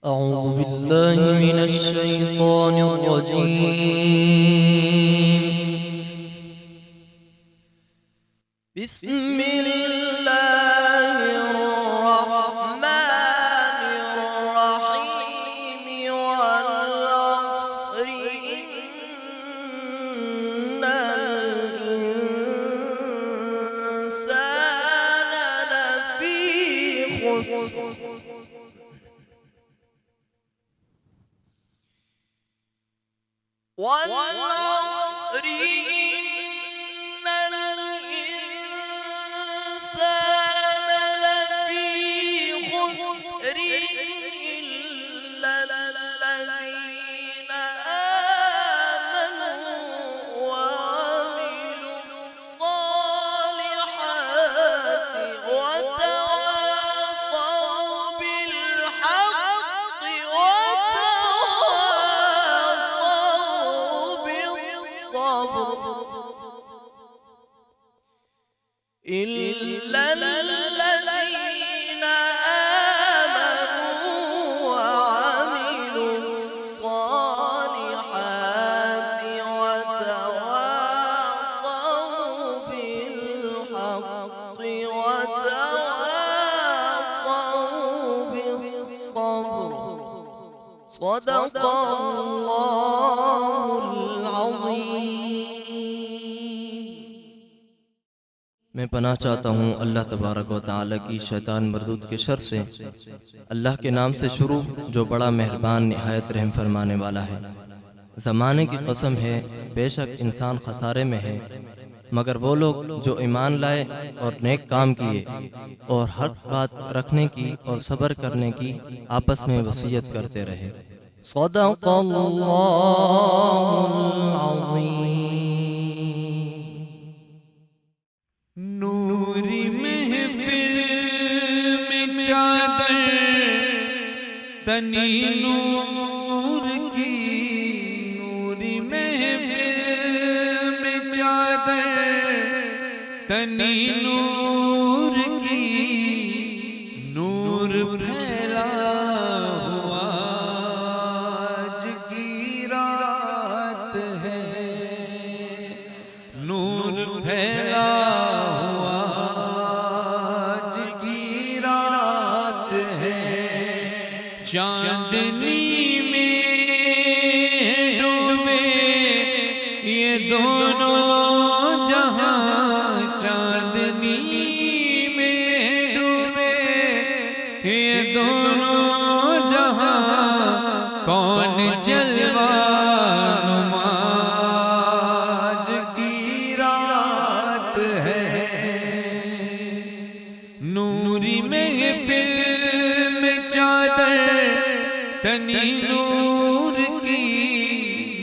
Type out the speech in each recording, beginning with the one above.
أعوذ بالله من الشيطان الرجيم. بسم الله الرحمن الرحيم. والعصر إن الإنسان لفي خسر والعصر إن الإنسان لفي خسر إلا الذين آمنوا وعملوا الصالحات وتواصوا بالحق وتواصوا بالصبر إلا الذين آمنوا وعملوا الصالحات وتواصوا بالحق وتواصوا بالصبر. صدق الله العظيم. میں پناہ چاہتا ہوں اللہ تبارک و تعالی کی شیطان مردود کے شر سے۔ اللہ کے نام سے شروع جو بڑا مہربان نہایت رحم فرمانے والا ہے۔ زمانے کی قسم ہے بے شک انسان خسارے میں ہے مگر وہ لوگ جو ایمان لائے اور نیک کام کیے اور حق بات رکھنے کی اور صبر کرنے کی آپس میں وصیت کرتے رہے۔ صدق اللہ العظیم۔ نوری محفل میں چادر تنی نور کی، نوری محفل میں چادر تنی نور کی، نور پھیلا ہوا آج کی رات ہے، نور پھیلا چاندنی میں ڈوبے یہ دونوں جہاں، چاندنی میں ڈوبے یہ دونوں جہاں، کون جلوہ نما آج کی رات ہے، نوری محفل میں چادر تنی نور کی،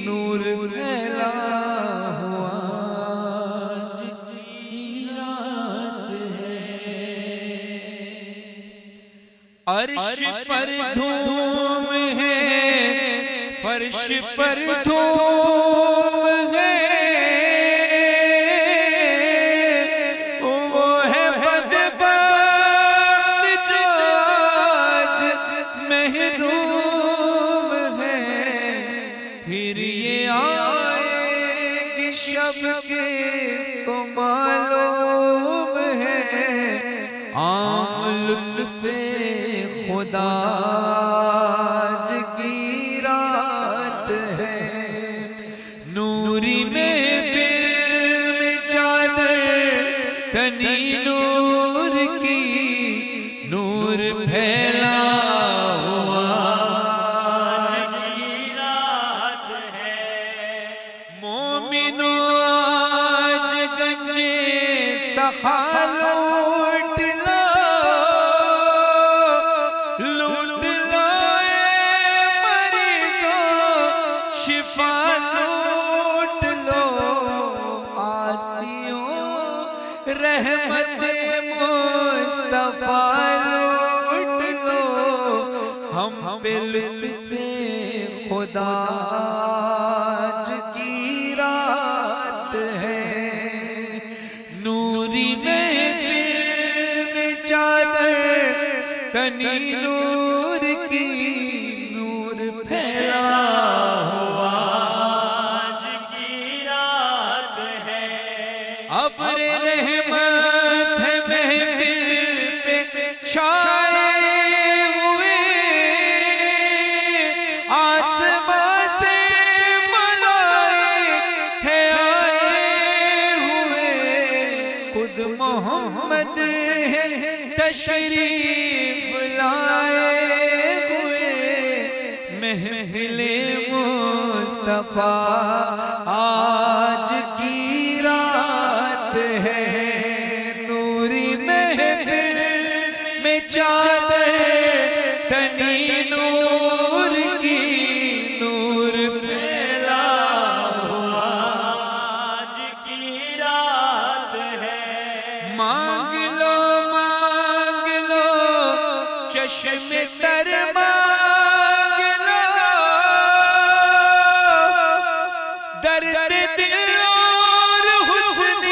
نور پھیلا ہوا آج کی رات ہے، عرش پر دھوم ہے، فرش پر دھوم ہے، وہ ہے بدبخت جو آج محروم ہے، پھر یہ آئے گی شب کس کو معلوم ہے، عام لطف خدا آج کی رات ہے، نوری محفل میں چادر تنی نور کی، نور پھیلا لوٹ لو لوٹ لو مریضوں، شفا لوٹ لو عاصیوں، رحمت مصطفیٰ لوٹ لو، ہم پہ لطف خدا آج کی رات ہے، نوری محفل میں چادر تنی نور کی، تشریف لائے ہوئے محفل مصطفیٰ آج کی رات ہے، نوری محفل میں چادر تنی نور کی، نور پھیلا ہوا آج کی رات ہے، مانگ لو چشم تر مانگ لو، درد دل اور حسن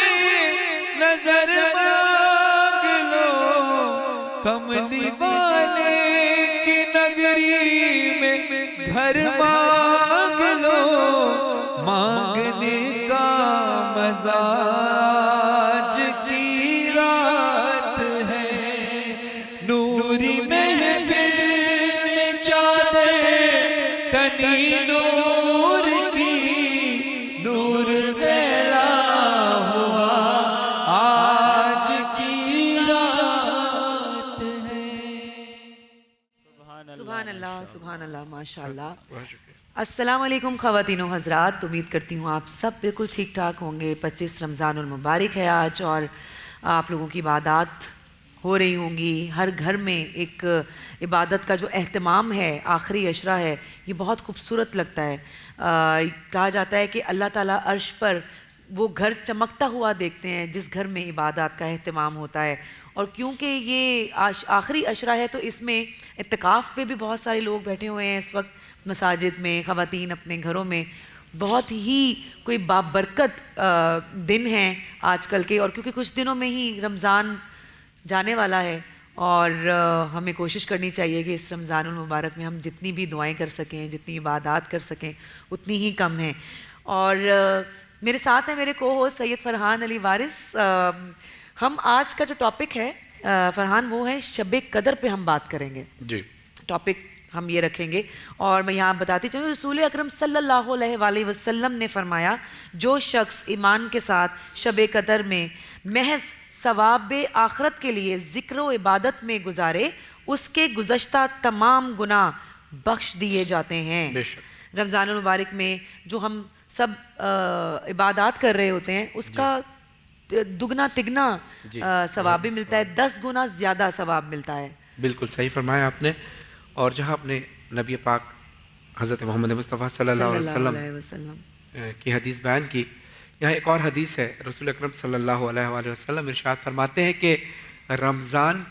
نظر مانگ لو، کملی والے کی نگری میں گھر مانگ لو، مانگنے کا مزاج کی رات ہے، نوری محفل میں چادر تنی نور کی، نور پھیلا ہوا آج کی رات ہے۔ سبحان اللہ ماشاء اللہ۔ السلام علیکم خواتین و حضرات، امید کرتی ہوں آپ سب بالکل ٹھیک ٹھاک ہوں گے۔ 25 رمضان المبارک ہے آج، اور آپ لوگوں کی عبادات ہو رہی ہوں گی۔ ہر گھر میں ایک عبادت کا جو اہتمام ہے، آخری عشرہ ہے، یہ بہت خوبصورت لگتا ہے۔ کہا جاتا ہے کہ اللہ تعالیٰ عرش پر وہ گھر چمکتا ہوا دیکھتے ہیں جس گھر میں عبادات کا اہتمام ہوتا ہے، اور کیونکہ یہ آخری عشرہ ہے تو اس میں اعتکاف پہ بھی بہت سارے لوگ بیٹھے ہوئے ہیں اس وقت مساجد میں، خواتین اپنے گھروں میں۔ بہت ہی کوئی بابرکت دن ہیں آج کل کے، اور کیونکہ کچھ دنوں میں ہی رمضان جانے والا ہے، اور ہمیں کوشش کرنی چاہیے کہ اس رمضان المبارک میں ہم جتنی بھی دعائیں کر سکیں، جتنی عبادات کر سکیں، اتنی ہی کم ہیں۔ اور میرے ساتھ ہیں میرے کو ہوسٹ سید فرحان علی وارث۔ ہم آج کا جو ٹاپک ہے فرحان، وہ ہے شب قدر پہ ہم بات کریں گے۔ جی، ٹاپک ہم یہ رکھیں گے، اور میں یہاں بتاتی چاہوں رسول اکرم صلی اللہ علیہ وآلہ وسلم نے فرمایا، جو شخص ایمان کے ساتھ شب قدر میں محض ثواب آخرت کے لیے ذکر و عبادت میں گزارے، اس کے گزشتہ تمام گناہ بخش دیے جاتے ہیں۔ بے شک۔ رمضان المبارک میں جو ہم سب عبادات کر رہے ہوتے ہیں، اس کا دگنا تگنا ثواب بھی ملتا ہے، 10 گنا زیادہ ثواب ملتا ہے۔ بالکل صحیح فرمایا آپ نے۔ اور جہاں اپنے نبی پاک حضرت محمد مصطفیٰ صلی اللہ علیہ وسلم کی حدیث بیان کی، یہاں ایک اور حدیث ہے۔ رسول اکرم صلی اللہ علیہ وآلہ وسلم ارشاد فرماتے ہیں کہ رمضان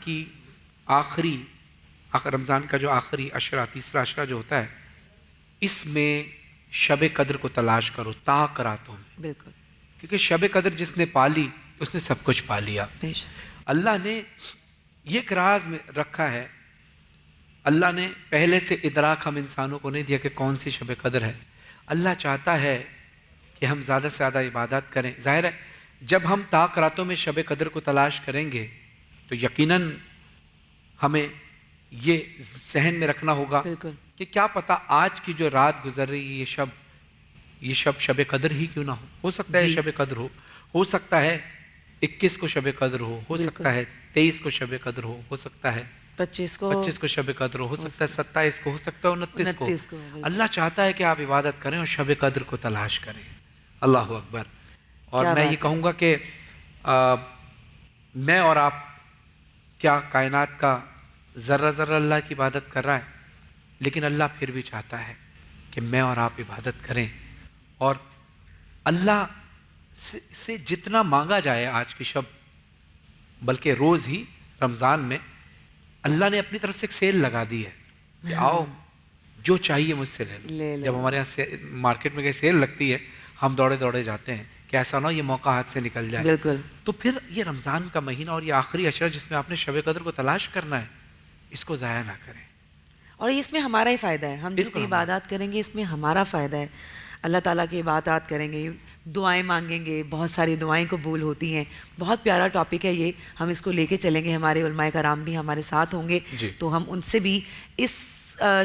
کا جو آخری عشرہ، تیسرا عشرہ جو ہوتا ہے، اس میں شب قدر کو تلاش کرو طاق راتوں میں، بالکل، کیونکہ شب قدر جس نے پالی اس نے سب کچھ پا لیا۔ بے شک۔ اللہ نے یہ ایک راز میں رکھا ہے، اللہ نے پہلے سے ادراک ہم انسانوں کو نہیں دیا کہ کون سی شب قدر ہے۔ اللہ چاہتا ہے کہ ہم زیادہ سے زیادہ عبادت کریں۔ ظاہر ہے جب ہم طاق راتوں میں شب قدر کو تلاش کریں گے تو یقیناً ہمیں یہ ذہن میں رکھنا ہوگا بالکل کہ کیا پتہ آج کی جو رات گزر رہی ہے یہ شب قدر ہی کیوں نہ ہو سکتا ہے شب قدر ہو سکتا ہے 21 کو شب قدر ہو سکتا ہے 23 کو شب قدر ہو سکتا ہے 25 کو شب قدر ہو سکتا ہے 27 کو، ہو سکتا ہے 29 کو۔ اللہ چاہتا ہے کہ آپ عبادت کریں اور شب قدر کو تلاش کریں۔ اللہ اکبر۔ اور میں یہ کہوں گا کہ میں اور آپ، کیا کائنات کا ذرہ ذرہ اللہ کی عبادت کر رہا ہے، لیکن اللہ پھر بھی چاہتا ہے کہ میں اور آپ عبادت کریں، اور اللہ سے جتنا مانگا جائے آج کی شب، بلکہ روز ہی رمضان میں اللہ نے اپنی طرف سے ایک سیل لگا دی ہے کہ آؤ جو چاہیے مجھ سے لے لو۔ جب ہمارے یہاں مارکیٹ میں کہیں سیل لگتی ہے ہم دوڑے دوڑے جاتے ہیں کہ ایسا نہ ہو یہ موقع ہاتھ سے نکل جائے۔ بالکل۔ تو پھر یہ رمضان کا مہینہ اور یہ آخری عشرہ جس میں آپ نے شب قدر کو تلاش کرنا ہے، اس کو ضائع نہ کریں۔ اور اس میں ہمارا ہی فائدہ ہے، ہم جتنی عبادات کریں گے اس میں ہمارا فائدہ ہے۔ اللہ تعالیٰ کی عبادات کریں گے، دعائیں مانگیں گے، بہت ساری دعائیں قبول ہوتی ہیں۔ بہت پیارا ٹاپک ہے یہ، ہم اس کو لے کے چلیں گے، ہمارے علماء کرام بھی ہمارے ساتھ ہوں گے، تو ہم ان سے بھی اس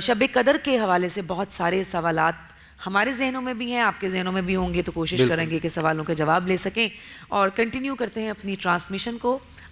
شب قدر کے حوالے سے بہت سارے سوالات ہمارے ذہنوں میں بھی ہیں، آپ کے ذہنوں میں بھی ہوں گے، تو کوشش کریں گے کہ سوالوں کے جواب لے سکیں۔ اور کنٹینیو کرتے ہیں اپنی ٹرانسمیشن کو۔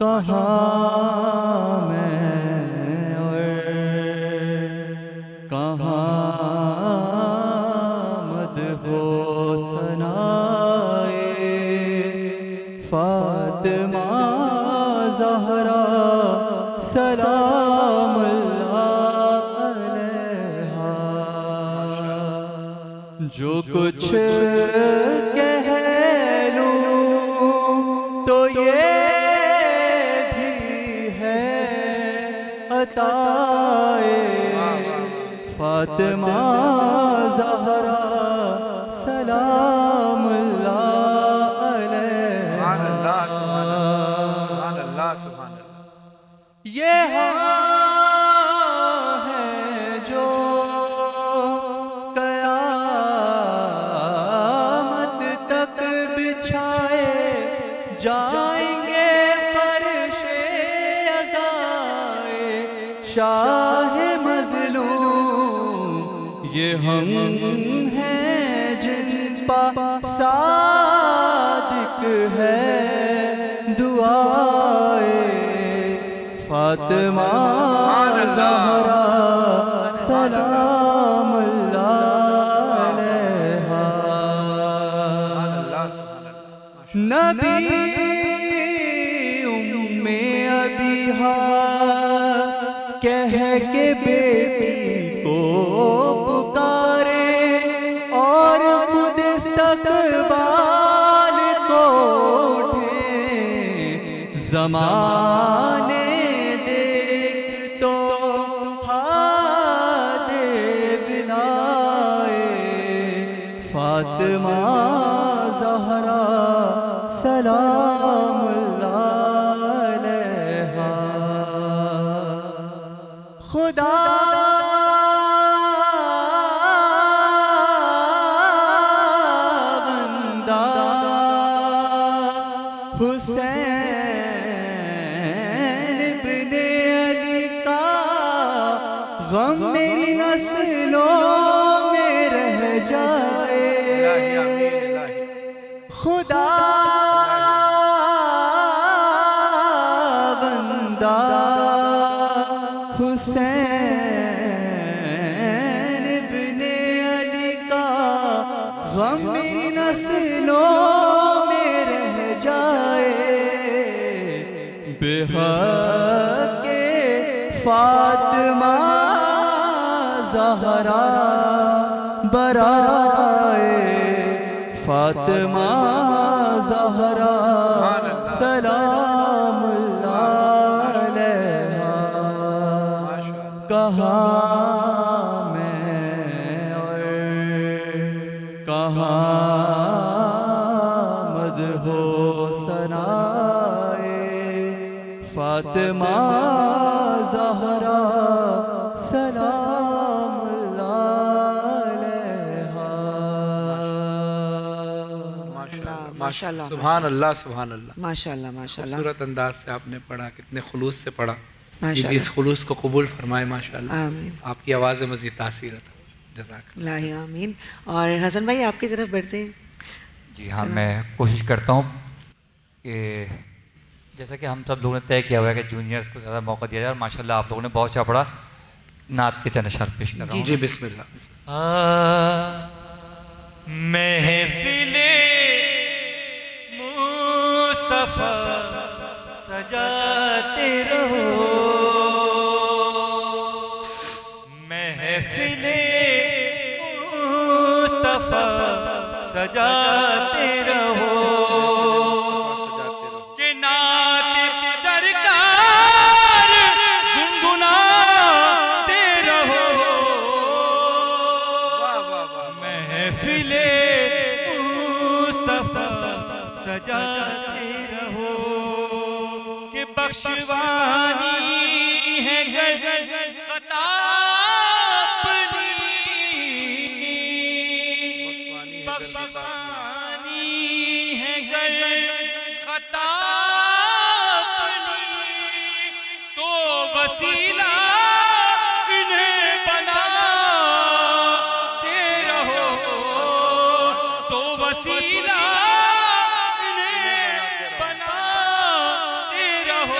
کہاں میں اور کہاں مدحو ثنائے فاطمہ زہرا سلام اللہ علیہا، جو کچھ کہہ لوں تو یہ بھی ہے عطائے فاطمہ زہرا سلام اللہ علیہا۔ سبحان اللہ سبحان اللہ۔ یہ ہاں ہے جو قیامت تک بچھائے جائیں گے فرش عزائے شاہ مظلوم، یہ ہم ہیں جن پا صادق ہے دعائے فاطمہ زہرا سلام اللہ علیہا۔ نبی ام ابیہا کہہ کے بیٹی کو پکارے اور خود استقبال کو اٹھے، زمانے دیکھ تو ہاتھ ولائے فاطمہ زہرا سلام اللہ علیہا۔ خدا بندہ حسین ابن علی کا غم میری نسلوں میں رہ جائے، خدا بندہ حسین ابن علی کا غم میری نسلوں میں رہ جائے، بے حق فاطمہ زہرا برائے فاطمہ زہرا سلام اللہ علیہا۔ کہاں میں اور کہاں مدحو ثنائے فاطمہ زہرا سلام اللہ علیہا۔ ماشاء اللہ سبحان اللہ سبحان اللہ۔ ماشاء اللہ ماشاء اللہ خوبصورت انداز سے آپ نے پڑھا، کتنے خلوص سے پڑھا۔ ماشاء اس خلوص کو قبول فرمائے ماشاء اللہ، آمین، آپ کی آواز میں مزید تاثیر عطا۔ جزاک اللہ۔ اللہ آمین۔ اور حسن بھائی آپ کی طرف بڑھتے ہیں۔ جی ہاں، میں کوشش کرتا ہوں کہ جیسا کہ ہم سب لوگوں نے طے کیا ہوا ہے کہ جونیئرس کو زیادہ موقع دیا جائے، اور ماشاء اللہ آپ لوگوں نے بہت اچھا پڑھا۔ نعت کے چند اشعار پیش کر رہا ہوں۔ جی بسم اللہ۔ محفل مصطفیٰ سجاتے رہو، محفل مصطفیٰ سجاتے رہو، کہ نعت سرکار گنگناتے رہو، محفل مصطفیٰ سجاتے رہو، کہ بخشوانی ہے گر خطا اپنی، بخشوانی ہے گر خطا اپنی، تو وسیلہ انہیں بناتے رہو، تو وسیلہ انہیں بناتے رہو،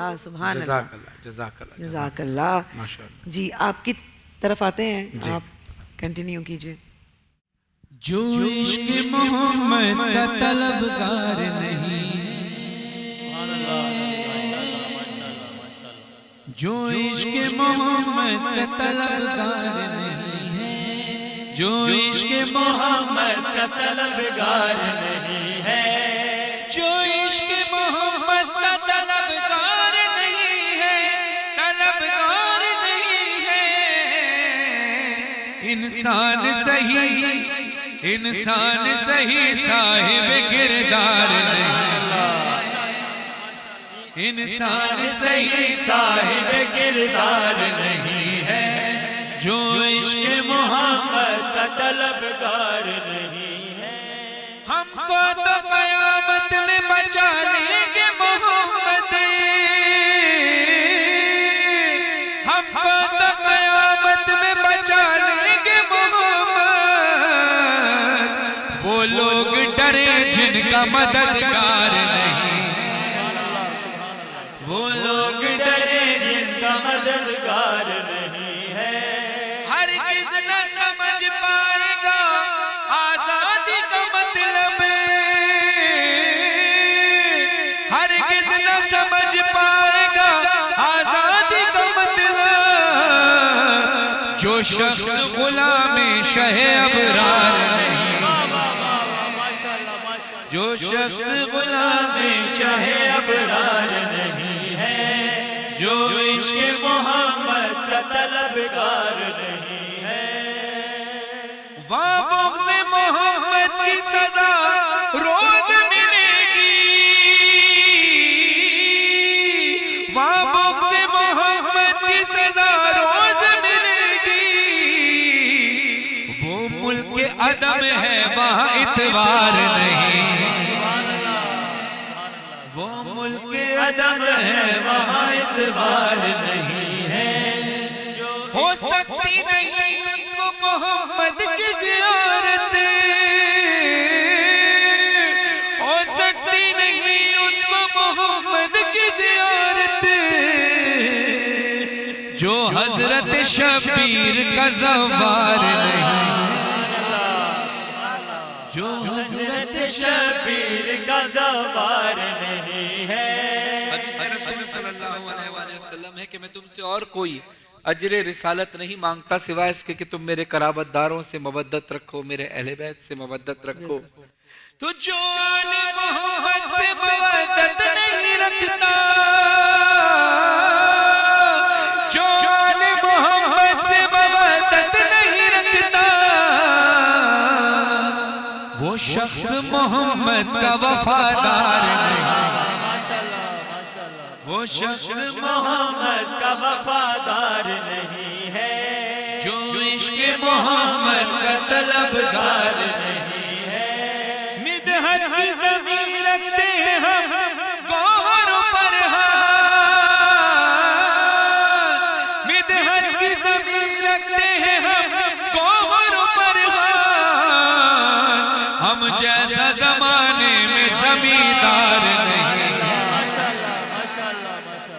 اللہ سبحان اللہ جزاک اللہ جزاک اللہ جزاک اللہ. ماشاء اللہ. جی آپ کی طرف آتے ہیں, آپ کنٹینیو کیجئے. جو عشق محمد کا طلبگار نہیں جو عشق محمد کا طلبگار نہیں ہے جو عشق محمد کا طلبگار نہیں ہے جو عشق محمد کا طلبگار نہیں ہے طلبگار نہیں ہے انسان صحیح صاحب کردار نہیں انسان صحیح صاحب کردار نہیں ہے جو عشق محمد کا طلبگار نہیں ہے. ہم کو تو قیامت میں بچا لیں گے محمد ہم کو تو قیامت میں بچا لیں گے محمد وہ لوگ ڈرے جن کا مددگار نہیں وہ لوگ ڈرے جن کا مددگار نہیں ہے. ہرگز نہ سمجھ پائے گا آزادی کا مطلب ہرگز نہ سمجھ پائے گا آزادی کا مطلب جو شخص غلام شہ ابرار نہیں جو شخص غلام شہ ابرار نہیں ہے جو عشق محمد کا طلبگار نہیں ہے. بغض محمد کی سزا روز ملے گی بغض محمد کی سزا روز ملے گی وہ ملک عدم ہے وہاں اعتبار نہیں وہ ملک عدم ہے وہاں اعتبار نہیں ہے ہو سکتی نہیں اس کو محمد کی زیارت ہو سکتی نہیں اس کو محمد کی زیارت جو حضرت شبیر کا زوار نہیں جو حضرت شبیر کا زوار نہیں ہے. حدیث رسول صلی اللہ علیہ وآلہ وسلم ہے کہ میں تم سے اور کوئی اجر رسالت نہیں مانگتا سوائے اس کے کہ تم میرے قرابت داروں سے مودت رکھو میرے اہل بیت سے مودت رکھو. تو جو آل محمد سے مودت نہیں رکھتا جو آل محمد سے مودت نہیں رکھتا وہ شخص محمد کا وفادار نہیں وہ شخص محمد کا وفادار نہیں ہے جو عشق محمد کا طلبگار نہیں ہے. مدحت کی زمین رکھتے ہیں ہم گوہر و فرحان مدحت کی زمین رکھتے ہیں ہم گوہر و فرحان ہم جیسا زمانے میں زمیندار نہیں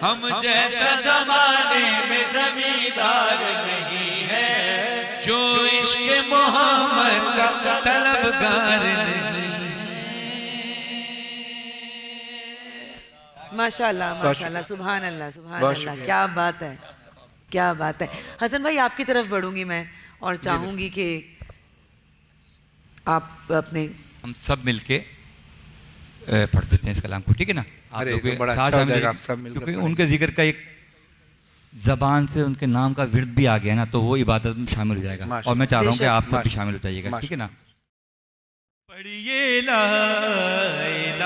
ہم جیسا زمانے میں زمیندار نہیں ہے جو عشق محمد کا طلبگار نہیں. ماشاءاللہ سبحان اللہ کیا بات ہے کیا بات ہے. حسن بھائی آپ کی طرف بڑھوں گی میں اور چاہوں گی کہ آپ اپنے ہم سب مل کے پڑھ دیتے ہیں اس کلام کو ٹھیک ہے نا آپ لوگ ساتھ کیونکہ ان کے ذکر کا ایک زبان سے ان کے نام کا ورد بھی آ گیا نا تو وہ عبادت میں شامل ہو جائے گا اور میں چاہ رہا ہوں کہ آپ سب بھی شامل ہو جائیے گا ٹھیک ہے نا. پڑھیے لا الہ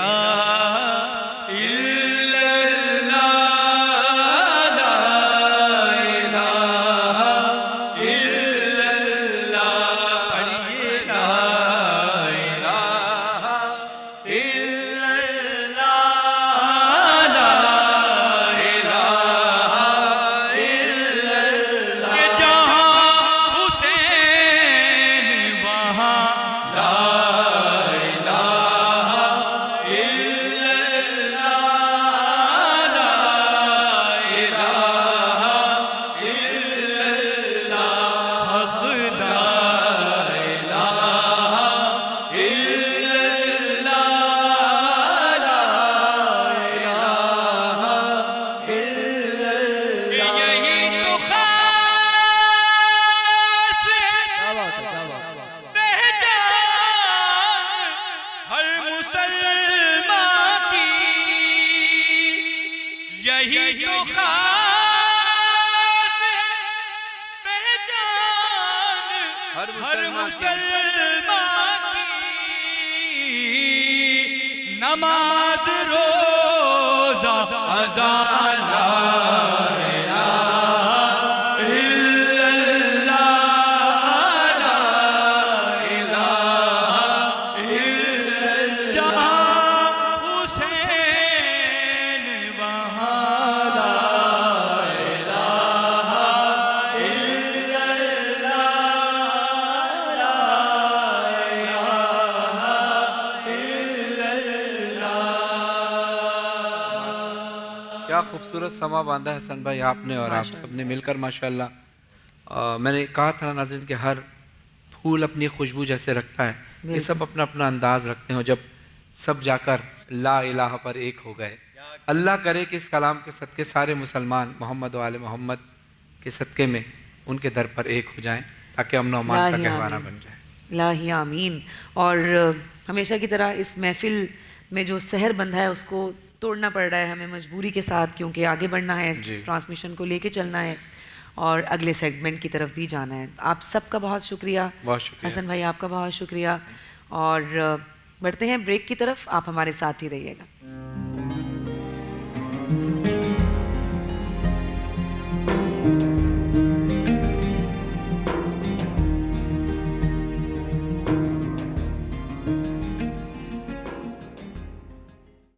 الا اللہ لا الہ الا اللہ پڑھیے لا الہ الا اللہ لا الہ الا اللہ کہ جہاں حسین وہاں لا الہ الا یہی تو خاص پہچان ہر مسلمان کی، نماز روزہ اذان لا الہ الا اللہ، لا الہ الا اللہ، جہاں حسین وہاں لا الہ الا اللہ، لا کیا خوبصورت سما باندھا ہے حسن بھائی آپ نے اور آپ سب نے مل کر ماشاءاللہ. میں نے کہا تھا نا ناظرین کہ ہر پھول اپنی خوشبو جیسے رکھتا ہے، یہ سب اپنا اپنا انداز رکھتے ہیں، اور جب سب جا کر لا الہ پر ایک ہو گئے. اللہ کرے کہ اس کلام کے صدقے سارے مسلمان محمد و آل محمد کے صدقے میں ان کے در پر ایک ہو جائیں، تاکہ امن و امان کا گہوارہ بن جائے. الہی آمین. اور ہمیشہ کی طرح اس محفل میں جو سحر بندھا ہے اس کو توڑنا پڑ رہا ہے ہمیں مجبوری کے ساتھ، کیونکہ آگے بڑھنا ہے، اس ٹرانسمیشن کو لے کے چلنا ہے اور اگلے سیگمنٹ کی طرف بھی جانا ہے. آپ سب کا بہت شکریہ. حسن بھائی آپ کا بہت شکریہ. اور بڑھتے ہیں بریک کی طرف، آپ ہمارے ساتھ ہی رہیے گا.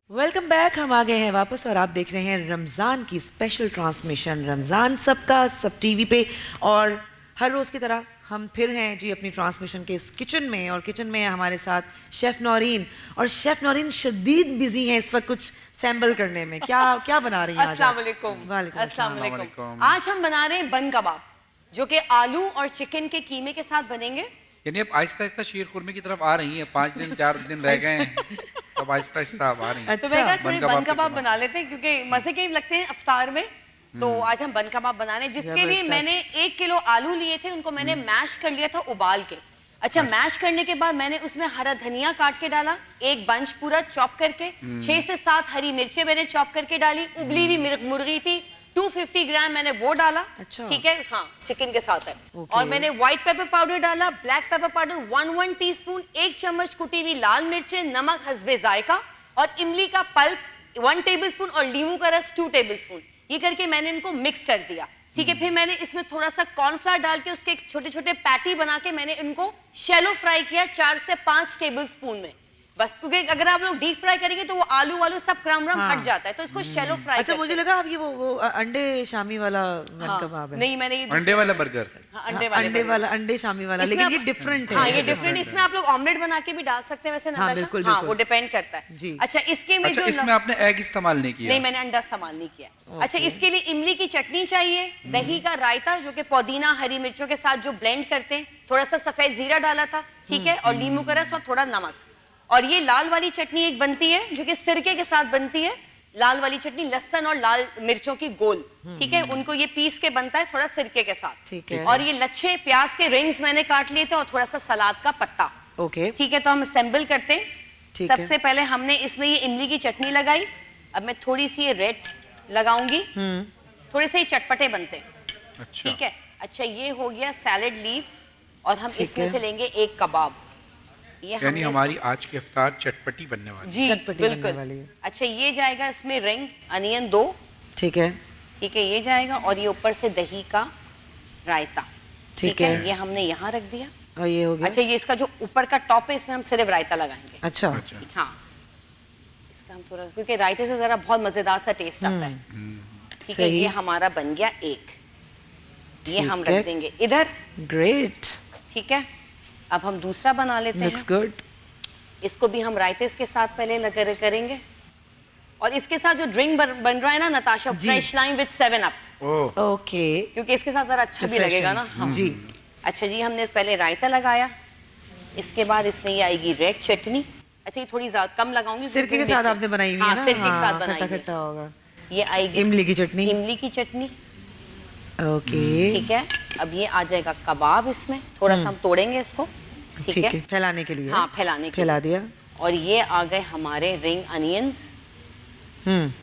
Welcome back. ہم آ گئے ہیں واپس اور آپ دیکھ رہے ہیں رمضان کی اسپیشل ٹرانسمیشن رمضان سب کا سب ٹی وی پہ. اور ہر روز کی طرح ہم پھر ہیں جی اپنی ٹرانسمیشن کے اس کچن میں، اور کچن میں ہمارے ساتھ شیف نورین. اور شیف نورین شدید بزی ہیں اس وقت کچھ سیمبل کرنے میں. کیا بنا رہی ہیں؟ السلام علیکم. وعلیکم السلام علیکم. آج ہم بنا رہے ہیں بن کباب، جو کہ آلو اور چکن کے قیمے کے ساتھ بنیں گے. یعنی اب آہستہ آہستہ شیر خورمے کی طرف آ رہی ہیں، 5 دن 4 دن رہ گئے ہیں، اب آہستہ آہستہ اب آ رہی ہیں. تو میں کہا تھوڑے بن کباب بنا لیتے ہیں کیونکہ مزے کے لگتے ہیں افطار میں. تو آج ہم بن کباب بنا رہے ہیں، جس کے لیے میں نے 1 کلو آلو لیے تھے، ان کو میں نے میش کر لیا تھا ابال کے. اچھا میش کرنے کے بعد میں نے اس میں ہرا دھنیا کاٹ کے ڈالا، 1 بنچ پورا چاپ کر کے، 6 سے 7 ہری مرچیں میں نے چاپ کر کے ڈالی. ابلی ہوئی مرغی تھی 250 گرام میں نے وہ ڈالا. ٹھیک ہے، ہاں چکن کے ساتھ ہے. اور میں نے وائٹ پیپر پاؤڈر ڈالا، black paper powder 1 T spoon, 1 چمچ کٹی ہوئی لال مرچیں، نمک حسب ذائقہ، اور املی کا پلپ 1 ٹیبل اسپون، اور لیمو کا رس 2 ٹیبل اسپون. یہ کر کے میں نے ان کو مکس کر دیا. ٹھیک ہے، پھر میں نے اس میں تھوڑا سا کارن فلاور ڈال کے اس کے چھوٹے چھوٹے پیٹی بنا کے میں نے ان کو شیلو فرائی کیا 4 سے 5 ٹیبل اسپون میں. بس کیونکہ اگر آپ لوگ ڈیپ فرائی کریں گے تو وہ آلو والو سب کرم ہٹ جاتا ہے، تو اس کو شیلو فرائی. اچھا مجھے لگا آپ یہ وہ انڈے شامی والا بن کباب ہے. نہیں، میں نے انڈے والا برگر، انڈے شامی والا، لیکن یہ ڈفرنٹ ہے. ہاں یہ ڈفرنٹ. اس میں آپ لوگ آملیٹ بنا کے بھی ڈال سکتے ہیں ویسے نتاشا. ہاں وہ ڈیپینڈ کرتا ہے. اچھا اس کے میں جو اس میں آپ نے ایگ استعمال نہیں کیا؟ نہیں میں نے انڈا استعمال نہیں کیا. اچھا اس کے لیے املی کی چٹنی چاہیے، دہی کا رائتا جو کہ پودینہ ہری مرچوں کے ساتھ جو بلینڈ کرتے ہیں، تھوڑا سا سفید زیرہ ڈالا تھا. ٹھیک ہے، اور لیمو کا رس اور تھوڑا نمک. اور یہ لال والی چٹنی ایک بنتی ہے جو کہ سرکے کے ساتھ بنتی ہے. لال والی چٹنی لہسن اور لال مرچوں کی گول. ٹھیک ہے، ان کو یہ پیس کے بنتا ہے تھوڑا سرکے کے ساتھ. اور یہ لچھے پیاز کے رنگز میں نے کاٹ لیے تھے اور تھوڑا سا سلاد کا پتا. ٹھیک ہے، تو ہم اسمبل کرتے ہیں. سب سے پہلے ہم نے اس میں یہ املی کی چٹنی لگائی. اب میں تھوڑی سی یہ ریڈ لگاؤں گی، تھوڑے سے یہ چٹپٹے بنتے ہیں. ٹھیک ہے. اچھا یہ ہو گیا سیلڈ لیوز. اور ہم اس میں سے لیں گے 1 کباب. یعنی ہماری آج کی افطار چٹپٹی بننے والی. جی بالکل. اچھا یہ جائے گا اس میں رنگ انین 2. ٹھیک ہے، ٹھیک ہے یہ جائے گا. اور یہ اوپر سے دہی کا رائتا. ٹھیک ہے، یہ ہم نے یہاں رکھ دیا. اور یہ ہو گیا. اچھا یہ اس کا جو اوپر کا ٹاپ ہے اس میں ہم صرف رائتا لگائیں گے. اچھا ہاں اس کا ہم تھوڑا، کیونکہ رائتے سے ذرا بہت مزیدار سا ٹیسٹ آتا ہے. ٹھیک ہے، یہ ہمارا بن گیا 1. یہ ہم رکھ دیں گے ادھر. گریٹ. ٹھیک ہے، اب ہم دوسرا بنا لیتے ہیں. اس کو بھی ہم رائتے کے ساتھ پہلے کریں گے. اور اس کے ساتھ جو ڈرنک بن رہا ہے نا Natasha, fresh Lime with 7 up. Okay, کیونکہ اس کے ساتھ ذرا اچھا بھی لگے گا نا. جی اچھا جی، ہم نے پہلے رائتا لگایا. اس کے بعد اس میں یہ آئے گی ریڈ چٹنی. اچھا یہ تھوڑی زیادہ کم لگاؤں گی. سرکے کے ساتھ آپ نے بنائی ہوئی ہے نا؟ سرکے کے ساتھ بنائی ہے. کھٹا ہوگا. یہ آئے گی املی کی چٹنی. املی کی چٹنی. اوکے ٹھیک ہے. اب یہ آ جائے گا کباب. اس میں تھوڑا سا ہم توڑیں گے اس کو. ٹھیک ہے، پھیلانے کے لیے. ہاں پھیلانے کے پھیلا دیا. اور یہ آ گئے ہمارے رنگ انینز.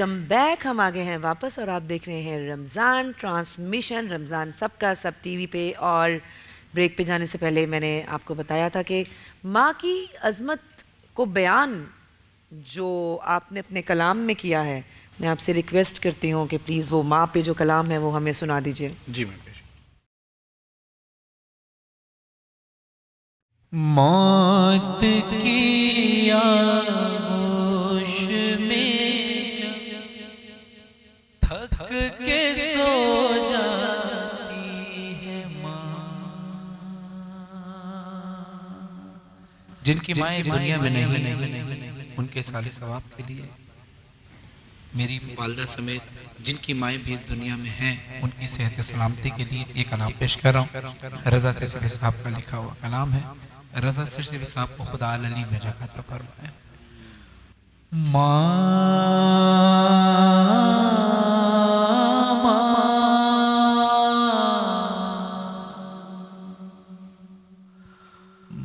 Welcome back. ہم آگے ہیں واپس اور آپ دیکھ رہے ہیں رمضان ٹرانسمیشن. رمضان سب کا سب ٹی وی پہ. اور بریک پہ جانے سے پہلے میں نے آپ کو بتایا تھا کہ ماں کی عظمت کو بیان جو آپ نے اپنے کلام میں کیا ہے, میں آپ سے ریکویسٹ کرتی ہوں کہ پلیز وہ ماں پہ جو کلام ہے وہ ہمیں سنا دیجیے. جی میں پیش. موت کی آغوش میں تھک کے سو جاتی ہے ماں. جن کی مائیں اس دنیا میں نہیں, ان کے صالح ثواب کے لیے میری والدہ سمیت جن کی مائیں بھی اس دنیا میں ہیں ان کی صحت و سلامتی کے لیے یہ کلام پیش کر رہا ہوں. رضا سرسری صاحب کا لکھا ہوا کلام ہے. رضا سرسری صاحب کو خدا علی میں جگہ عطا فرمائے.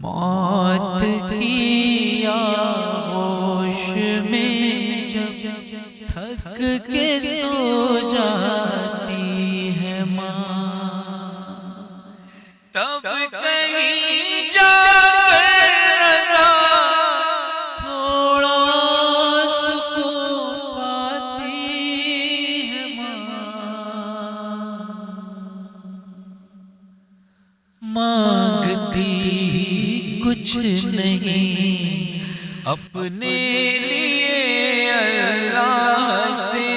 موت کی آغوش میں جب تھک کے سو جاتی ہے ماں, تب کہیں جا کر رضا تھوڑا سکون پاتی ہے ماں. مانگتی کچھ نہیں اپنے لیے اللہ سے,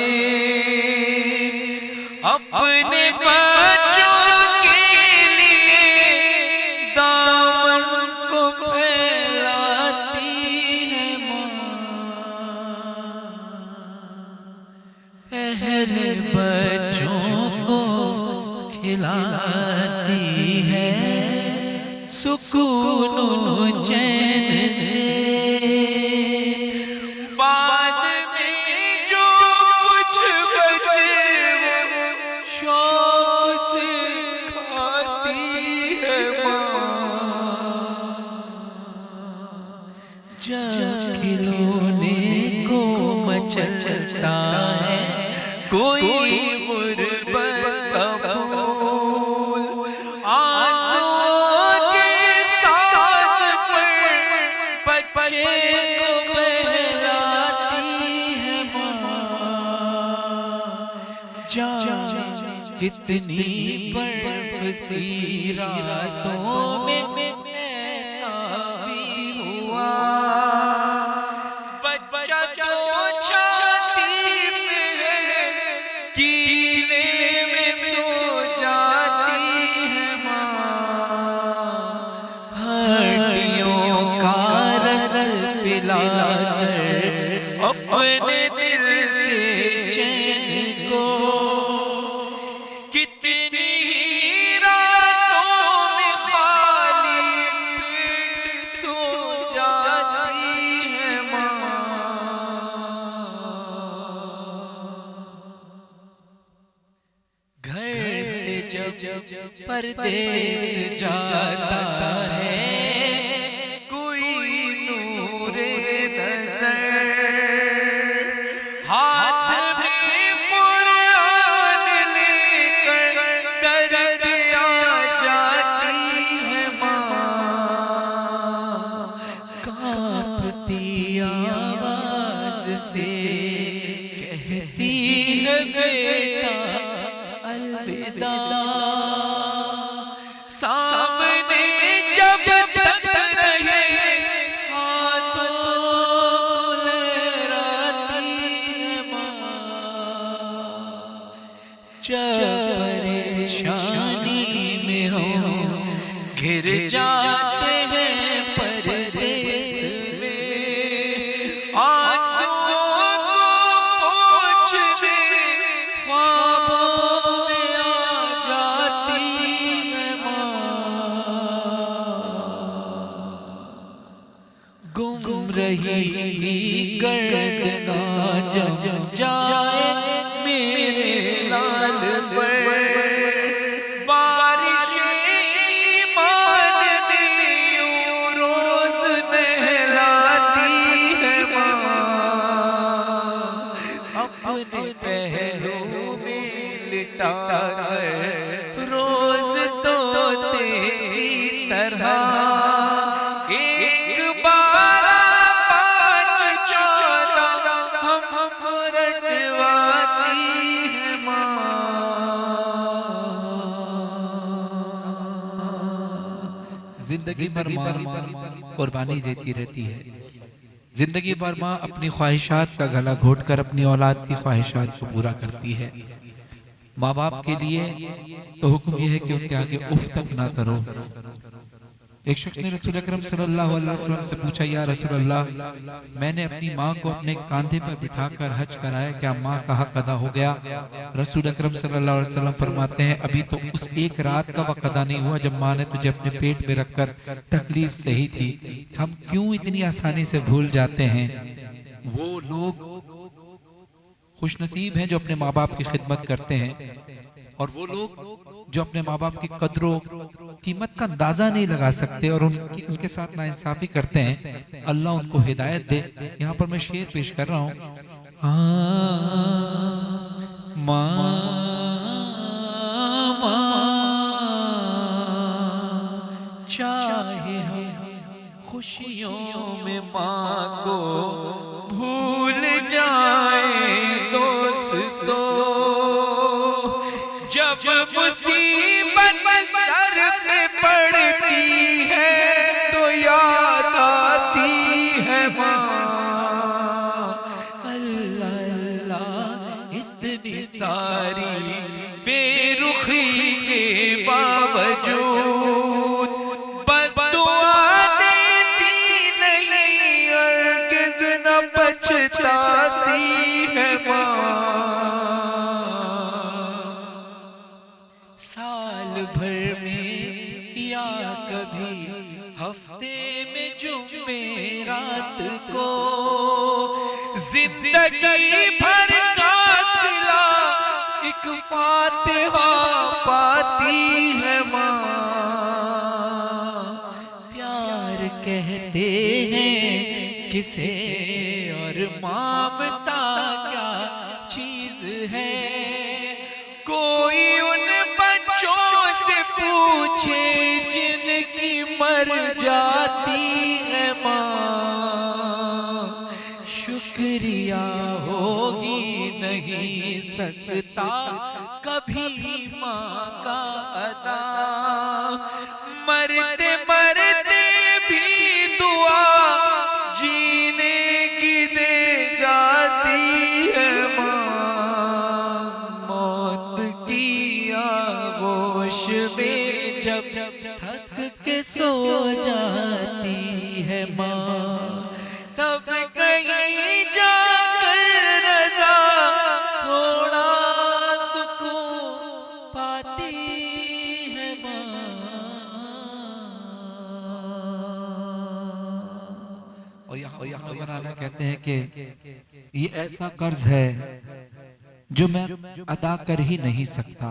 اپنے بچوں کے لیے دامن کو پھیلاتی ہے ماں. پہلے بچوں کو کھلاتی ہے سکون و چین سے, بعد میں جو کچھ بچے شوق سے کھاتی ہے ماں. جب کھلونے کو مچلتا ہے کوئی غربت کا پھول, آنسوں کے ساز پر بچے کو بہلاتی ہے ماں. جان کتنی برسی راتوں میں ایسا بھی ہوا, بچہ جو چھاتی پہ ہے کیلے میں سو جاتی ہے ماں. ہڈیوں کا رس پلا کر اپنے دل کے چین کو کتنی راتوں میں خالی پیٹ سو جاتی ہے ماں. گھر سے جب پردیس جاتا ہے کوئی نور نظر, ہاتھ میں قرآن لے کر در پہ آ جاتی ہے ماں. کانپتی آواز سے کہتی ہے بیٹا الوداع, سامنے جب تک رہے ہاتھوں کو لہراتی ہے ماں. جب پریشانی میں ہو گر جاتے ہیں پردیس میں, آنسوؤں کو پوچھنے خوابوں میں آ جاتی ہے ماں. گم رہی گردنا جب جائے میرے لال پر, بارش ایمان میں یوں روز نہلاتی ہے ماں. طرح ایک بارہ پانچ چودہ ہم کو رٹواتی ہے ماں. زندگی بھر ماں قربانی دیتی رہتی ہے. زندگی بھر ماں اپنی خواہشات کا گلا گھوٹ کر اپنی اولاد کی خواہشات کو پورا کرتی ہے. ماں باپ کے لیے تو حکم یہ ہے کہ ان کے آگے اف تک نہ کرو. ایک شخص نے رسول اکرم صلی اللہ علیہ وسلم سے پوچھا یا رسول اللہ میں نے اپنی ماں کو اپنے کاندھے پر بٹھا کر حج کرایا, کیا ماں کا حق ادا ہو گیا؟ رسول اکرم صلی اللہ علیہ وسلم فرماتے ہیں ابھی تو اس ایک رات کا وقت ادا نہیں ہوا جب ماں نے تجھے اپنے پیٹ میں رکھ کر تکلیف سہی تھی. ہم کیوں اتنی آسانی سے بھول جاتے ہیں؟ وہ لوگ خوش نصیب ہیں جو اپنے ماں باپ کی خدمت کرتے ہیں, اور وہ لوگ جو اپنے ماں باپ کی قدر و قیمت کا اندازہ نہیں لگا سکتے اور ان کے ساتھ ناانصافی کرتے ہیں. اللہ ان کو ہدایت دے. یہاں پر میں شعر پیش کر رہا ہوں. ماں چاہے خوشیوں میں ماں کو بھول جائیں دوستو, جب مصیبت سر پہ پڑتی ہے تو یاد آتی ہے ماں. اللہ اللہ اتنی ساری بے رخی کے باوجود بددعا دیتی نہیں, ہرگز نہ پچھتاتی ہے ماں. سال بھر میں یا کبھی ہفتے میں جمعرات کو زندگی بھر کا صلہ ایک فاتحہ پاتی ہے ماں. پیار کہتے ہیں کسے اور مامتا کیا چیز ہے, کوئی ان بچوں سے پوچھے جن کی مر جاتی ہے ماں. شکریہ ہوگی نہیں سکتا کبھی ماں کا ادا, مرتے مرتے بھی دعا جینے کی دے جاتی ہے ماں. موت کی آغوش میں جب تھک کے سو جاتی ہے ماں, تب کہیں جا کر رضا تھوڑا سکون پاتی ہے ماں. اور یہاں مولانا کہتے ہیں کہ یہ ایسا قرض ہے جو میں ادا کر ہی نہیں سکتا,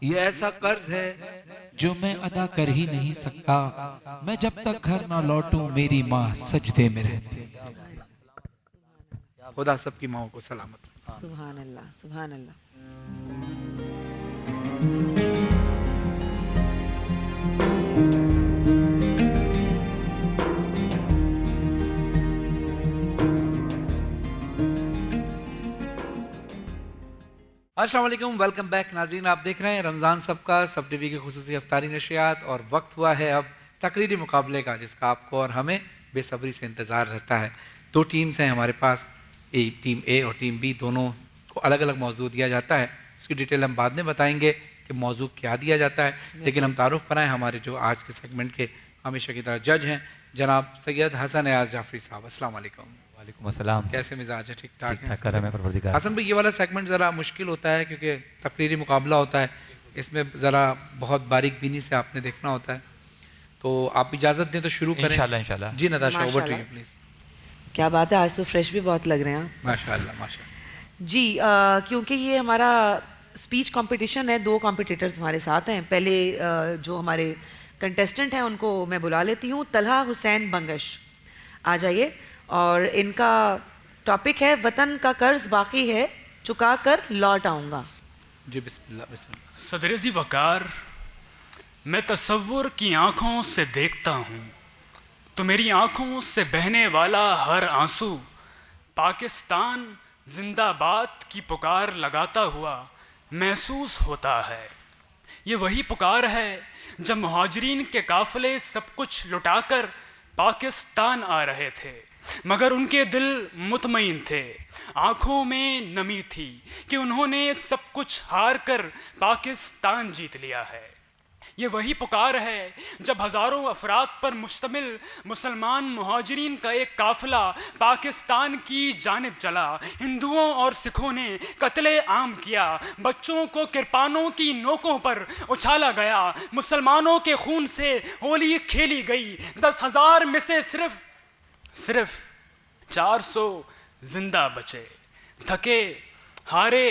یہ ایسا قرض ہے جو میں ادا کر ہی نہیں سکتا, میں جب تک گھر نہ لوٹوں میری ماں سجدے میں رہتی. خدا سب کی ماں کو سلامت. سبحان اللہ سبحان اللہ. السلام علیکم, ویلکم بیک ناظرین. آپ دیکھ رہے ہیں رمضان سب کا سب ٹی وی کی خصوصی افطاری نشریات, اور وقت ہوا ہے اب تقریری مقابلے کا جس کا آپ کو اور ہمیں بے صبری سے انتظار رہتا ہے. دو ٹیمز ہیں ہمارے پاس, ٹیم اے اور ٹیم بی, دونوں کو الگ الگ موضوع دیا جاتا ہے. اس کی ڈیٹیل ہم بعد میں بتائیں گے کہ موضوع کیا دیا جاتا ہے, لیکن ہم تعارف کرائیں ہمارے جو آج کے سیگمنٹ کے ہمیشہ کی طرح جج ہیں جناب سید حسن ایاز جعفری صاحب. السلام علیکم. وعلیکم السلام. کیسے مزاج ہے؟ ٹھیک ٹھاک ہے. حسن بھائی یہ والا سیگمنٹ ذرا مشکل ہوتا ہے کیونکہ تقریری مقابلہ ہوتا ہے, اس میں ذرا بہت باریک بینی سے آپ نے دیکھنا ہوتا ہے, تو آپ اجازت دیں تو شروع کریں انشاءاللہ. جی Natasha over to you please. کیا بات ہے, آج تو فریش بھی بہت لگ رہے ہیں. ماشاءاللہ ماشاءاللہ. جی کیونکہ یہ ہمارا اسپیچ کمپٹیشن ہے, دو کمپٹیٹرز ہمارے ساتھ ہیں. پہلے جو ہمارے کنٹیسٹنٹ ہیں ان کو میں بلا لیتی ہوں. طلحہ حسین بنگش آ جائیے, اور ان کا ٹاپک ہے وطن کا قرض باقی ہے چکا کر لوٹ آؤں گا. جی بسم اللہ. بسم اللہ. صدر ذی وقار میں تصور کی آنکھوں سے دیکھتا ہوں تو میری آنکھوں سے بہنے والا ہر آنسو پاکستان زندہ باد کی پکار لگاتا ہوا محسوس ہوتا ہے۔ یہ وہی پکار ہے جب مہاجرین کے قافلے سب کچھ لٹا کر پاکستان آ رہے تھے، مگر ان کے دل مطمئن تھے، آنکھوں میں نمی تھی کہ انہوں نے سب کچھ ہار کر پاکستان جیت لیا ہے۔ یہ وہی پکار ہے جب ہزاروں افراد پر مشتمل مسلمان مہاجرین کا ایک قافلہ پاکستان کی جانب چلا، ہندوؤں اور سکھوں نے قتل عام کیا، بچوں کو کرپانوں کی نوکوں پر اچھالا گیا، مسلمانوں کے خون سے ہولی کھیلی گئی، 10,000 میں سے صرف 400 زندہ بچے، تھکے ہارے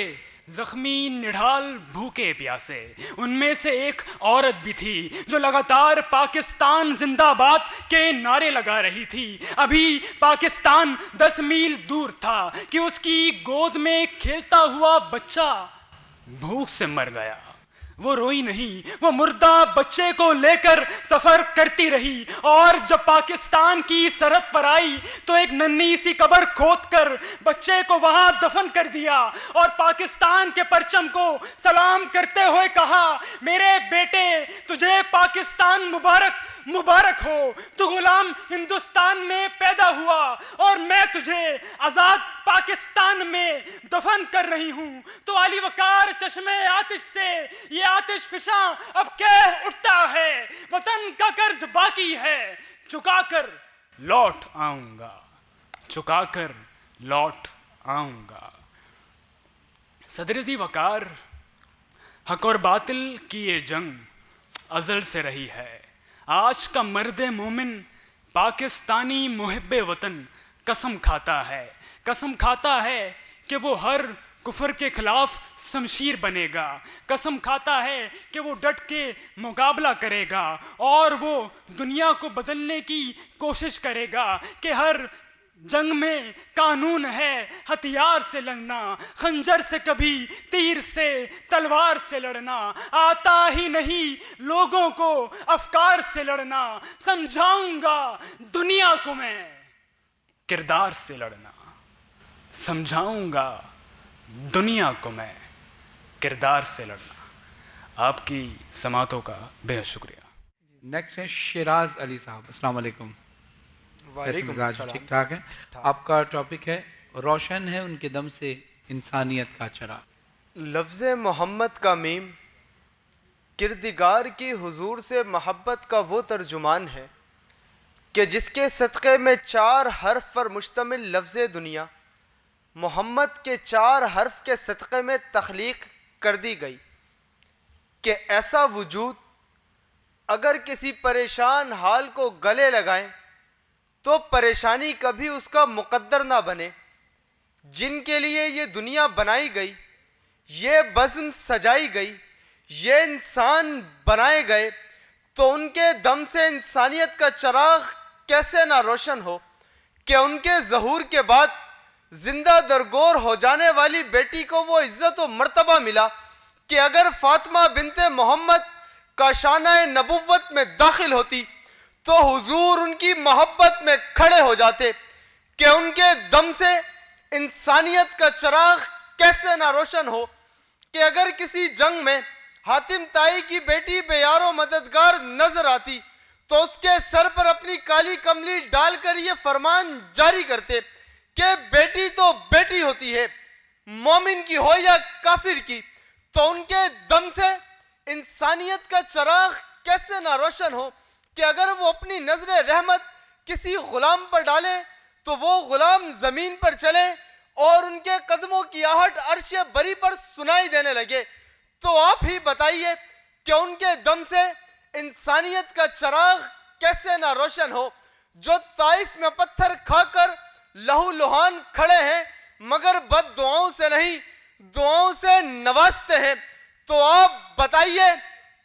زخمی نڈھال بھوکے پیاسے۔ ان میں سے ایک عورت بھی تھی جو لگاتار پاکستان زندہ باد کے نعرے لگا رہی تھی۔ ابھی پاکستان 10 میل دور تھا کہ اس کی گود میں کھیلتا ہوا بچہ بھوک سے مر گیا۔ وہ روئی نہیں، وہ مردہ بچے کو لے کر سفر کرتی رہی، اور جب پاکستان کی سرحد پر آئی تو ایک ننھی سی قبر کھود کر بچے کو وہاں دفن کر دیا، اور پاکستان کے پرچم کو سلام کرتے ہوئے کہا، میرے بیٹے تجھے پاکستان مبارک ہو، تو غلام ہندوستان میں پیدا ہوا اور میں تجھے آزاد پاکستان میں دفن کر رہی ہوں۔ تو علی وقار چشمے آتش سے یہ آتش فشاں اب کہہ اٹھتا ہے، وطن کا قرض باقی ہے، چکا کر لوٹ آؤں گا، چکا کر لوٹ آؤں گا۔ صدر ذی وقار، حق اور باطل کی یہ جنگ ازل سے رہی ہے۔ آج کا مرد مومن پاکستانی محب وطن قسم کھاتا ہے کہ وہ ہر کفر کے خلاف شمشیر بنے گا، قسم کھاتا ہے کہ وہ ڈٹ کے مقابلہ کرے گا، اور وہ دنیا کو بدلنے کی کوشش کرے گا کہ ہر جنگ میں قانون ہے ہتھیار سے لڑنا، خنجر سے کبھی تیر سے تلوار سے لڑنا، آتا ہی نہیں لوگوں کو افکار سے لڑنا، سمجھاؤں گا دنیا کو میں کردار سے لڑنا، سمجھاؤں گا دنیا کو میں کردار سے لڑنا۔ آپ کی سماعتوں کا بے شکریہ۔ نیکسٹ ہے شیراز علی صاحب۔ السلام علیکم۔ وعلیکم السلام۔ ٹھیک ٹھاک ہے؟ آپ کا ٹاپک ہے روشن ہے ان کے دم سے انسانیت کا چراغ۔ لفظ محمد کا میم کردگار کی حضور سے محبت کا وہ ترجمان ہے کہ جس کے صدقے میں 4 حرف پر مشتمل لفظ دنیا محمد کے 4 حرف کے صدقے میں تخلیق کر دی گئی، کہ ایسا وجود اگر کسی پریشان حال کو گلے لگائیں تو پریشانی کبھی اس کا مقدر نہ بنے۔ جن کے لیے یہ دنیا بنائی گئی، یہ بزم سجائی گئی، یہ انسان بنائے گئے، تو ان کے دم سے انسانیت کا چراغ کیسے نہ روشن ہو کہ ان کے ظہور کے بعد زندہ درگور ہو جانے والی بیٹی کو وہ عزت و مرتبہ ملا کہ اگر فاطمہ بنت محمد کاشانہ نبوت میں داخل ہوتی تو حضور ان کی محبت میں کھڑے ہو جاتے، کہ ان کے دم سے انسانیت کا چراغ کیسے نہ روشن ہو کہ اگر کسی جنگ میں حاتم طائی کی بیٹی بے یار و مددگار نظر آتی تو اس کے سر پر اپنی کالی کملی ڈال کر یہ فرمان جاری کرتے کہ بیٹی تو بیٹی ہوتی ہے، مومن کی ہو یا کافر کی، تو ان کے دم سے انسانیت کا چراغ کیسے نہ روشن ہو کہ اگر وہ اپنی نظر رحمت کسی غلام پر ڈالیں تو وہ غلام زمین پر چلے اور ان کے قدموں کی آہٹ عرش بری پر سنائی دینے لگے۔ تو آپ ہی بتائیے کہ ان کے دم سے انسانیت کا چراغ کیسے نہ روشن ہو، جو طائف میں پتھر کھا کر لہو لہان کھڑے ہیں مگر بد دعاؤں سے نہیں دعاؤں سے نوازتے ہیں۔ تو آپ بتائیے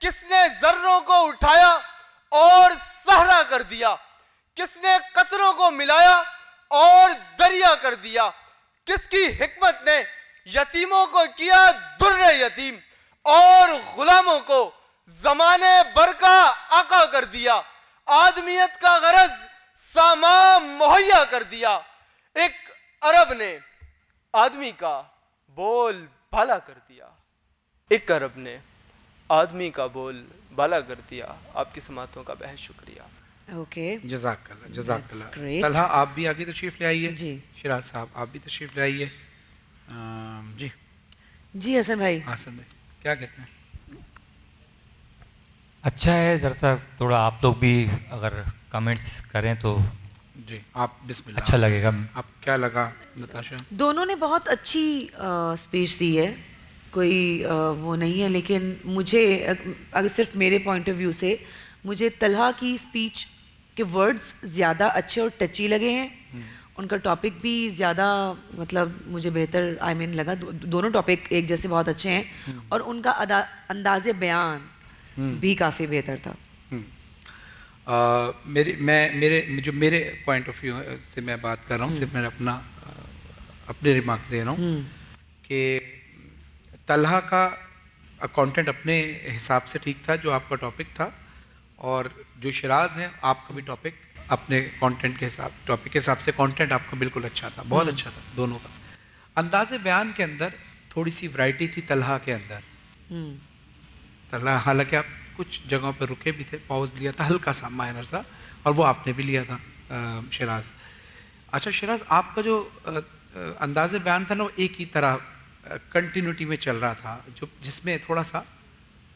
کس نے ذروں کو اٹھایا اور صحرا کر دیا، کس نے قطروں کو ملایا اور دریا کر دیا، کس کی حکمت نے یتیموں کو کیا در یتیم اور غلاموں کو زمانے بھر کا آقا کر دیا, آدمیت کا غرض سامان مہیا کر دیا. ایک عرب نے آدمی کا بول بالا کر دیا, ایک عرب نے آدمی کا بول بالا کر دیا. آپ کی سماعتوں کا بہت شکریہ. اوکے, جزاک اللہ, جزاک اللہ. طلحہ آپ بھی آگے تشریف لے آئیے. جی شیراز صاحب آپ بھی تشریف لے آئیے. جی جی حسن بھائی. حسن بھائی کیا کہتے ہیں؟ اچھا ہے, ذرا سا تھوڑا آپ لوگ بھی اگر کمنٹس کریں تو جی آپ بسم اللہ, اچھا لگے گا. آپ کیا لگا نتاشا؟ دونوں نے بہت اچھی اسپیچ دی ہے, کوئی وہ نہیں ہے, لیکن مجھے اگر صرف میرے پوائنٹ آف ویو سے مجھے طلحہ کی اسپیچ کے ورڈز زیادہ اچھے اور ٹچی لگے ہیں. ان کا ٹاپک بھی زیادہ مطلب مجھے بہتر لگا. دونوں ٹاپک ایک جیسے بہت اچھے ہیں, اور ان کا انداز بیان بھی کافی بہتر تھا. میرے پوائنٹ آف ویو سے میں بات کر رہا ہوں, صرف میں اپنے ریمارکس دے رہا ہوں کہ طلحہ کا کانٹینٹ اپنے حساب سے ٹھیک تھا جو آپ کا ٹاپک تھا, اور جو شیراز ہیں آپ کا بھی ٹاپک اپنے کانٹینٹ کے ٹاپک کے حساب سے کانٹینٹ آپ کا بالکل اچھا تھا, بہت اچھا تھا دونوں کا. انداز بیان کے اندر تھوڑی سی ورائٹی تھی طلحہ کے اندر. طلحہ حالانکہ آپ کچھ جگہوں پہ رکے بھی تھے, پاؤز لیا تھا ہلکا سا مائنر سا, اور وہ آپ نے بھی لیا تھا شیراز. اچھا شیراز, آپ کا جو انداز بیان تھا نا وہ ایک ہی طرح کنٹینیوٹی میں چل رہا تھا, جس میں تھوڑا سا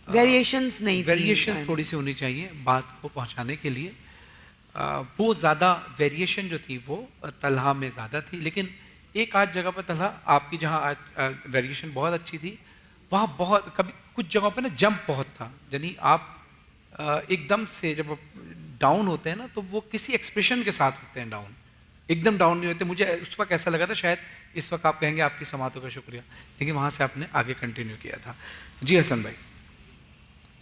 ویریشنز نہیں تھی, ویریشنز تھوڑی سی ہونی چاہیے بات کو پہنچانے کے لیے. وہ زیادہ ویریشن جو تھی وہ طلحہ میں زیادہ تھی, لیکن ایک آدھ جگہ پر طلحہ آپ کی جہاں ویریشن بہت اچھی تھی, وہاں بہت کبھی کچھ جگہوں پہ نا جمپ بہت تھا. یعنی آپ ایک دم سے جب ڈاؤن ہوتے ہیں نا تو وہ کسی ایکسپریشن کے ساتھ ہوتے ہیں ڈاؤن, ایک دم ڈاؤن نہیں ہوتے. مجھے اس وقت ایسا لگا تھا شاید اس وقت آپ کہیں گے آپ کی سماعتوں کا شکریہ, لیکن وہاں سے آپ نے آگے کنٹینیو کیا تھا. جی حسن بھائی.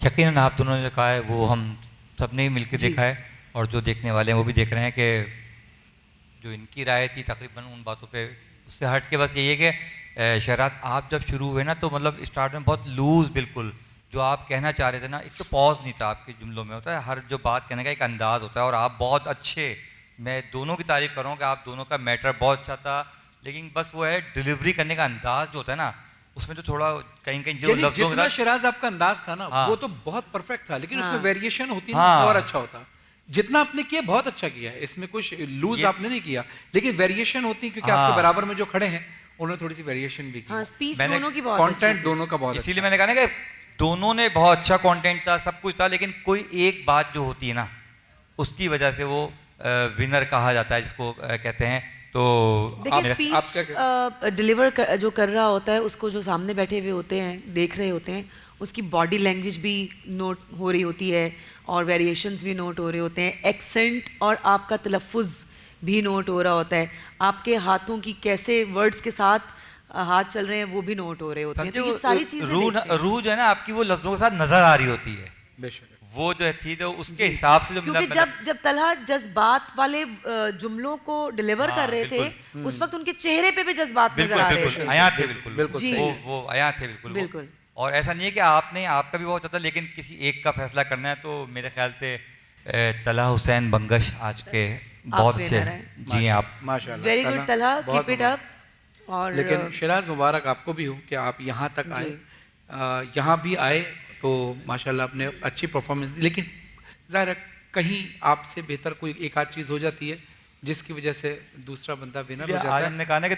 یقیناً آپ دونوں نے کہا ہے وہ ہم سب نے مل کے دیکھا ہے, اور جو دیکھنے والے ہیں وہ بھی دیکھ رہے ہیں کہ جو ان کی رائے تھی تقریباً ان باتوں پہ اس سے ہٹ کے بس یہی ہے کہ شہراز آپ جب شروع ہوئے نا تو مطلب اسٹارٹ میں بہت لوز, بالکل جو آپ کہنا چاہ رہے تھے نا, ایک تو پاز نہیں تھا آپ کے جملوں میں, ہوتا ہے ہر جو بات کہنے کا ایک انداز ہوتا ہے, اور آپ بہت اچھے, میں دونوں کی تعریف کر رہا ہوں کہ آپ دونوں کا میٹر بہت اچھا تھا, لیکن بس وہ ہے ڈلیوری کرنے کا انداز جو ہوتا ہے نا اس میں جو تھوڑا کہیں کہیں جو لفظوں جتنا شیراز آپ کا انداز تھا نا وہ تو بہت پرفیکٹ تھا, لیکن اس میں ویریشن ہوتی ہے اور اچھا ہوتا. جتنا آپ نے کیا بہت اچھا کیا ہے, اس میں کچھ لوز آپ نے نہیں کیا, لیکن ویریشن ہوتی ہے کیونکہ آپ کے برابر میں جو کھڑے ہیں انہوں نے تھوڑی سی ویریشن بھی کی. کانٹینٹ دونوں کا بہت, اسی لیے میں نے کہا نا کہ دونوں نے بہت اچھا کانٹینٹ تھا, سب کچھ تھا, لیکن کوئی ایک بات جو ہوتی ہے نا اس کی وجہ سے وہ ونر کہا جاتا ہے, جس کو کہتے ہیں. تو ڈلیور جو کر رہا ہوتا ہے اس کو جو سامنے بیٹھے ہوئے ہوتے ہیں دیکھ رہے ہوتے ہیں, اس کی باڈی لینگویج بھی نوٹ ہو رہی ہوتی ہے, اور ویریشنز بھی نوٹ ہو رہے ہوتے ہیں, ایکسنٹ اور آپ کا تلفظ بھی نوٹ ہو رہا ہوتا ہے, آپ کے ہاتھوں کی کیسے ورڈز کے ساتھ ہاتھ چل رہے ہیں وہ بھی نوٹ ہو رہے ہوتے ہیں. تو یہ ساری چیزیں روح جو ہے نا آپ کی وہ لفظوں کے ساتھ نظر آ رہی ہوتی ہے, بے شک وہ جو تھی تو اس کے حساب سے, کیونکہ جب طلحہ جذبات والے جملوں کو ڈلیور کر رہے تھے اس وقت ان کے چہرے پہ بھی جذبات نظر آ رہے تھے, آیا تھے بالکل, وہ آیا تھے بالکل. اور ایسا نہیں ہے کہ آپ کا بھی بہت اچھا, لیکن کسی ایک کا فیصلہ کرنا ہے تو میرے خیال سے طلحہ حسین بنگش آج کے بہت اچھے. جی آپ very good Talha, keep it up. اور لیکن شیراز مبارک آپ کو بھی ہو کہ آپ یہاں تک آئے, یہاں بھی آئے تو ماشاءاللہ آپ نے اچھی پرفارمنس دی, لیکن ظاہر ہے کہیں آپ سے بہتر کوئی ایک آدھ چیز ہو جاتی ہے جس کی وجہ سے دوسرا بندہ ونر ہو جاتا ہے. ہم نے کہا نا کہ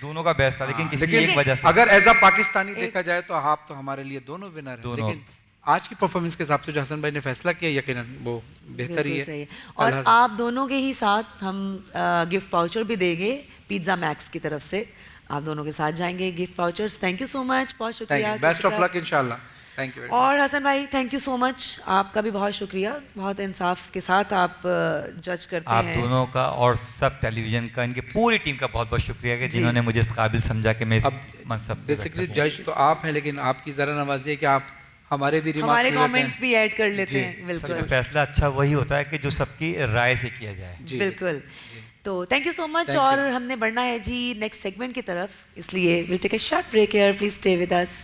دونوں کا بیسٹ تھا, لیکن کسی ایک وجہ سے اگر ایز اے پاکستانی دیکھا جائے تو آپ تو ہمارے لیے دونوں ونر ہیں, لیکن آج کی پرفارمنس کے حساب سے جو حسن بھائی نے فیصلہ کیا یقیناً وہ بہتر ہی ہے. اور آپ دونوں کے ہی ساتھ ہم گفٹ واؤچر بھی دیں گے پیزا میکس کی طرف سے, آپ دونوں کے ساتھ جائیں گے gift vouchers. Thank you so much, بہت شکریہ, بیسٹ آف لک انشاءاللہ. Thank you. اور حسن بھائی تھینک یو سو مچ, آپ کا بھی بہت شکریہ, بہت انصاف کے ساتھ آپ جج کرتے ہیں. آپ دونوں کا اور سب ٹیلی ویژن کا, ان کی پوری ٹیم کا بہت بہت شکریہ کہ جنہوں نے مجھے اس قابل سمجھا کہ میں اس منصب پہ بیسیکلی جج تو آپ ہیں, لیکن آپ کی ذرا نوازی ہے کہ آپ ہمارے بھی ہمارے کامنٹس بھی ایڈ کر لیتے ہیں. بالکل, فیصلہ اچھا وہی ہوتا ہے کہ جو سب کی رائے سے کیا جائے. بالکل. تو تھینک یو سو مچ, اور ہم نے بڑھنا ہے جی نیکسٹ سیگمنٹ کی طرف, اس لیے will take a short break here, please stay with us.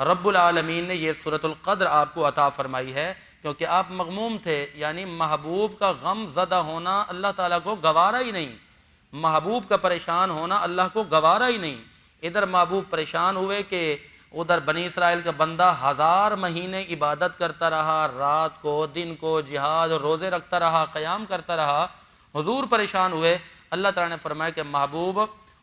رب العالمین نے یہ سورۃ القدر آپ کو عطا فرمائی ہے کیونکہ آپ مغموم تھے، یعنی محبوب کا غم زدہ ہونا اللہ تعالیٰ کو گوارا ہی نہیں، محبوب کا پریشان ہونا اللہ کو گوارا ہی نہیں۔ ادھر محبوب پریشان ہوئے کہ ادھر بنی اسرائیل کا بندہ 1000 مہینے عبادت کرتا رہا، رات کو دن کو جہاد اور روزے رکھتا رہا، قیام کرتا رہا، حضور پریشان ہوئے۔ اللہ تعالیٰ نے فرمایا کہ محبوب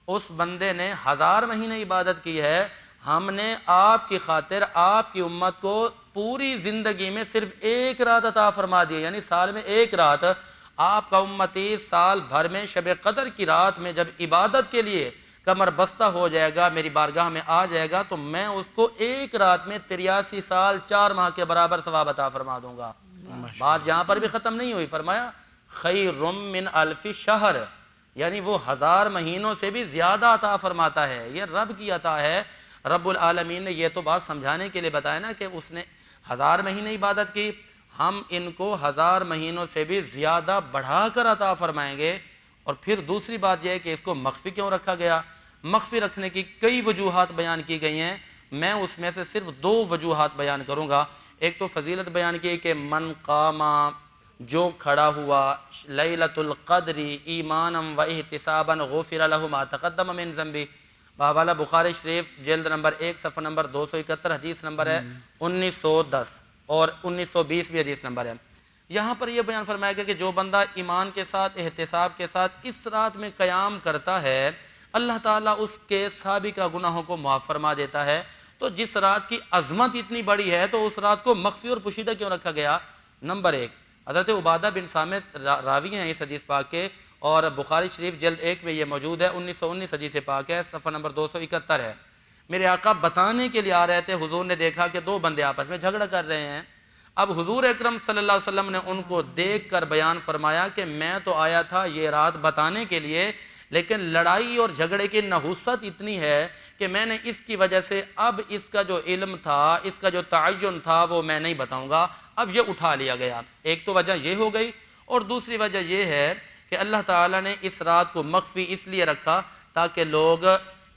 اس بندے نے 1000 مہینے عبادت کی ہے، ہم نے آپ کی خاطر آپ کی امت کو پوری زندگی میں صرف 1 رات عطا فرما دی، یعنی سال میں 1 رات۔ آپ کا امتی سال بھر میں شب قدر کی رات میں جب عبادت کے لیے کمر بستہ ہو جائے گا، میری بارگاہ میں آ جائے گا، تو میں اس کو 1 رات میں 83 سال 4 ماہ کے برابر ثواب عطا فرما دوں گا۔ بات یہاں پر بھی ختم نہیں ہوئی، فرمایا خیر من 1000 شہر، یعنی وہ 1000 مہینوں سے بھی زیادہ عطا فرماتا ہے۔ یہ رب کی عطا ہے۔ رب العالمین نے یہ تو بات سمجھانے کے لیے بتایا نا کہ اس نے 1000 مہینے عبادت کی، ہم ان کو 1000 مہینوں سے بھی زیادہ بڑھا کر عطا فرمائیں گے۔ اور پھر دوسری بات یہ ہے کہ اس کو مخفی کیوں رکھا گیا؟ مخفی رکھنے کی کئی وجوہات بیان کی گئی ہیں، میں اس میں سے صرف 2 وجوہات بیان کروں گا۔ ایک تو فضیلت بیان کی کہ من قام، جو کھڑا ہوا لیلۃ القدر ایمانا و احتسابا غفر له ما تقدم من ذنبه، بحوالہ بخاری شریف جلد نمبر 1 صفحہ نمبر 271 حدیث نمبر ہے 1910 اور 1920 بھی حدیث نمبر ہے۔ یہاں پر یہ بیان فرمایا گیا کہ جو بندہ ایمان کے ساتھ احتساب کے ساتھ اس رات میں قیام کرتا ہے، اللہ تعالیٰ اس کے سابقہ گناہوں کو معاف فرما دیتا ہے۔ تو جس رات کی عظمت اتنی بڑی ہے تو اس رات کو مخفی اور پوشیدہ کیوں رکھا گیا؟ نمبر 1، حضرت عبادہ بن صامت راوی ہیں اس حدیث پاک کے، اور بخاری شریف جلد 1 میں یہ موجود ہے، 1919 حدیث پاک ہے، صفحہ نمبر 271 ہے۔ میرے آقا بتانے کے لیے آ رہے تھے، حضور نے دیکھا کہ 2 بندے آپس میں جھگڑا کر رہے ہیں۔ اب حضور اکرم صلی اللہ علیہ وسلم نے ان کو دیکھ کر بیان فرمایا کہ میں تو آیا تھا یہ رات بتانے کے لیے، لیکن لڑائی اور جھگڑے کی نحوست اتنی ہے کہ میں نے اس کی وجہ سے اب اس کا جو علم تھا، اس کا جو تعین تھا وہ میں نہیں بتاؤں گا، اب یہ اٹھا لیا گیا۔ ایک تو وجہ یہ ہو گئی، اور دوسری وجہ یہ ہے کہ اللہ تعالیٰ نے اس رات کو مخفی اس لیے رکھا تاکہ لوگ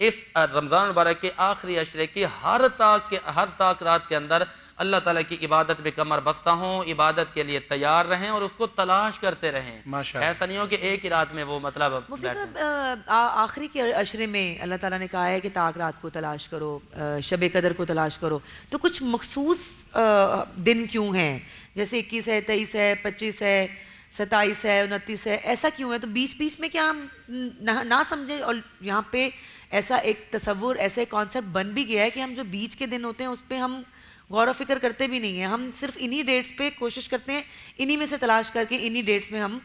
اس رمضان المبارک کے آخری عشرے کی ہر تاک رات کے اندر اللہ تعالیٰ کی عبادت میں کمر بستہ ہوں، عبادت کے لیے تیار رہیں اور اس کو تلاش کرتے رہیں۔ ایسا نہیں ہو کہ ایک ہی رات میں وہ مطلب مفتی صاحب آخری کے عشرے میں اللہ تعالیٰ نے کہا ہے کہ تاک رات کو تلاش کرو، شب قدر کو تلاش کرو، تو کچھ مخصوص دن کیوں ہیں؟ جیسے 21 ہے، 23 ہے، 25 ہے، 27 ہے، 29 ہے، ایسا کیوں ہے؟ تو بیچ میں کیا ہم نہ سمجھیں؟ اور یہاں پہ ایسا ایک تصور، ایسا ایک کانسیپٹ بن بھی گیا ہے کہ ہم جو بیچ کے دن ہوتے ہیں اس پہ ہم غور و فکر کرتے بھی نہیں ہیں، ہم صرف انہی ڈیٹس پہ کوشش کرتے ہیں، انہی میں سے تلاش کر کے انہی ڈیٹس میں ہم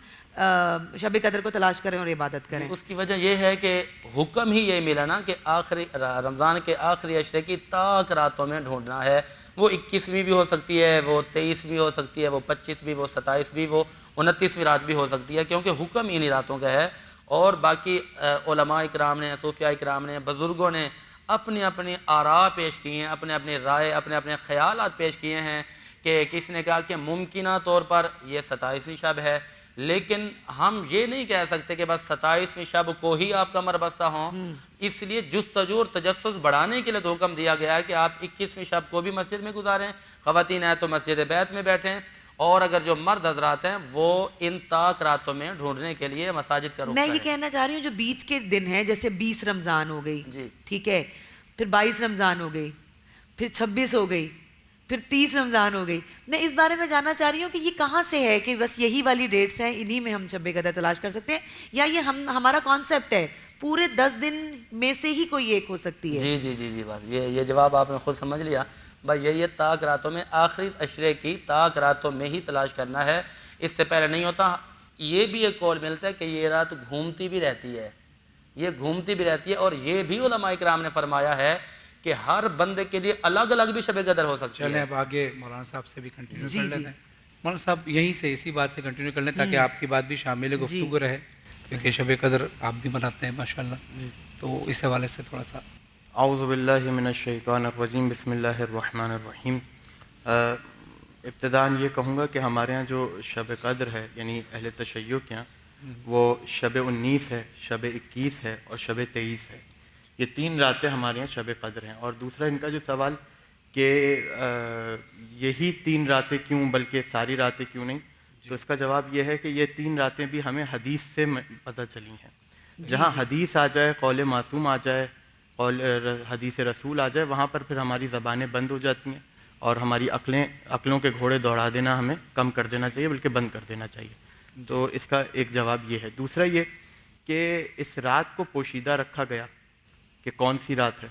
شب قدر کو تلاش کریں اور عبادت کریں۔ اس کی وجہ یہ ہے کہ حکم ہی یہ ملا نا کہ آخری رمضان کے آخری عشرے کی تاک راتوں میں ڈھونڈنا ہے۔ وہ 21ویں بھی ہو سکتی ہے، وہ 23 بھی ہو سکتی ہے، وہ 25 بھی، وہ 27 بھی، وہ 29ویں رات بھی ہو سکتی ہے، کیونکہ حکم انہی راتوں کا ہے۔ اور باقی علماء اکرام نے، صوفیاء اکرام نے، بزرگوں نے اپنی اپنی آراء پیش کی ہیں، اپنے اپنے رائے، اپنے اپنے خیالات پیش کیے ہیں کہ کسی نے کہا کہ ممکنہ طور پر یہ 27ویں شب ہے، لیکن ہم یہ نہیں کہہ سکتے کہ بس 27ویں شب کو ہی آپ کمر بستہ ہوں۔ اس لیے جستجو اور تجسس بڑھانے کے لیے تو حکم دیا گیا ہے کہ آپ 21ویں شب کو بھی مسجد میں گزاریں، خواتین ہیں تو مسجد بیت میں بیٹھیں، اور اگر جو مرد حضرات ہیں وہ ان تاک راتوں میں ڈھونڈنے کے لیے مساجد کا رخ کریں۔ میں یہ کہنا چاہ رہی ہوں جو بیچ کے دن ہیں، جیسے 20 رمضان ہو گئی، ٹھیک ہے، پھر 22 رمضان ہو گئی، پھر 26 ہو گئی، پھر 30 رمضان ہو گئی، میں اس بارے میں جاننا چاہ رہی ہوں کہ یہ کہاں سے ہے کہ بس یہی والی ڈیٹس ہیں، انہی میں ہم شب قدر تلاش کر سکتے ہیں، یا یہ ہمارا کانسیپٹ ہے پورے 10 دن میں سے ہی کوئی ایک ہو سکتی ہے؟ جی بس یہ جواب آپ نے خود سمجھ لیا بھائی، یہ تاک راتوں میں آخری عشرے کی تاک راتوں میں ہی تلاش کرنا ہے، اس سے پہلے نہیں ہوتا۔ یہ بھی ایک قول ملتا ہے کہ یہ رات گھومتی بھی رہتی ہے، یہ گھومتی بھی رہتی ہے، اور یہ بھی علماء اکرام نے فرمایا ہے کہ ہر بندے کے لیے الگ الگ بھی شب قدر ہو سکتی ہے۔ چلیں اب آگے مولانا صاحب سے بھی کنٹینیو کر لیتے ہیں۔ مولانا صاحب یہیں سے اسی بات سے کنٹینیو کر لیں تاکہ آپ کی بات بھی شامل گفتگو رہے، کیونکہ شب قدر آپ بھی مناتے ہیں ماشاءاللہ، تو اس حوالے سے تھوڑا سا۔ اعوذ باللہ من الشیطان الرجیم، بسم اللہ الرحمن الرحیم۔ ابتداً یہ کہوں گا کہ ہمارے ہاں جو شب قدر ہے، یعنی اہل تشیع کے ہاں، وہ شب 19 ہے، شب 21 ہے اور شب 23 ہے۔ یہ 3 راتیں ہمارے ہاں شب قدر ہیں۔ اور دوسرا ان کا جو سوال کہ یہی 3 راتیں کیوں بلکہ ساری راتیں کیوں نہیں؟ تو اس کا جواب یہ ہے کہ یہ 3 راتیں بھی ہمیں حدیث سے پتہ چلی ہیں. جہاں حدیث آ جائے، قول معصوم آ جائے، قول حدیث رسول آ جائے، وہاں پر پھر ہماری زبانیں بند ہو جاتی ہیں اور ہماری عقلوں کے گھوڑے دوڑا دینا ہمیں کم کر دینا چاہیے، بلکہ بند کر دینا چاہیے. تو اس کا ایک جواب یہ ہے. دوسرا یہ کہ اس رات کو پوشیدہ رکھا گیا کہ کون سی رات ہے،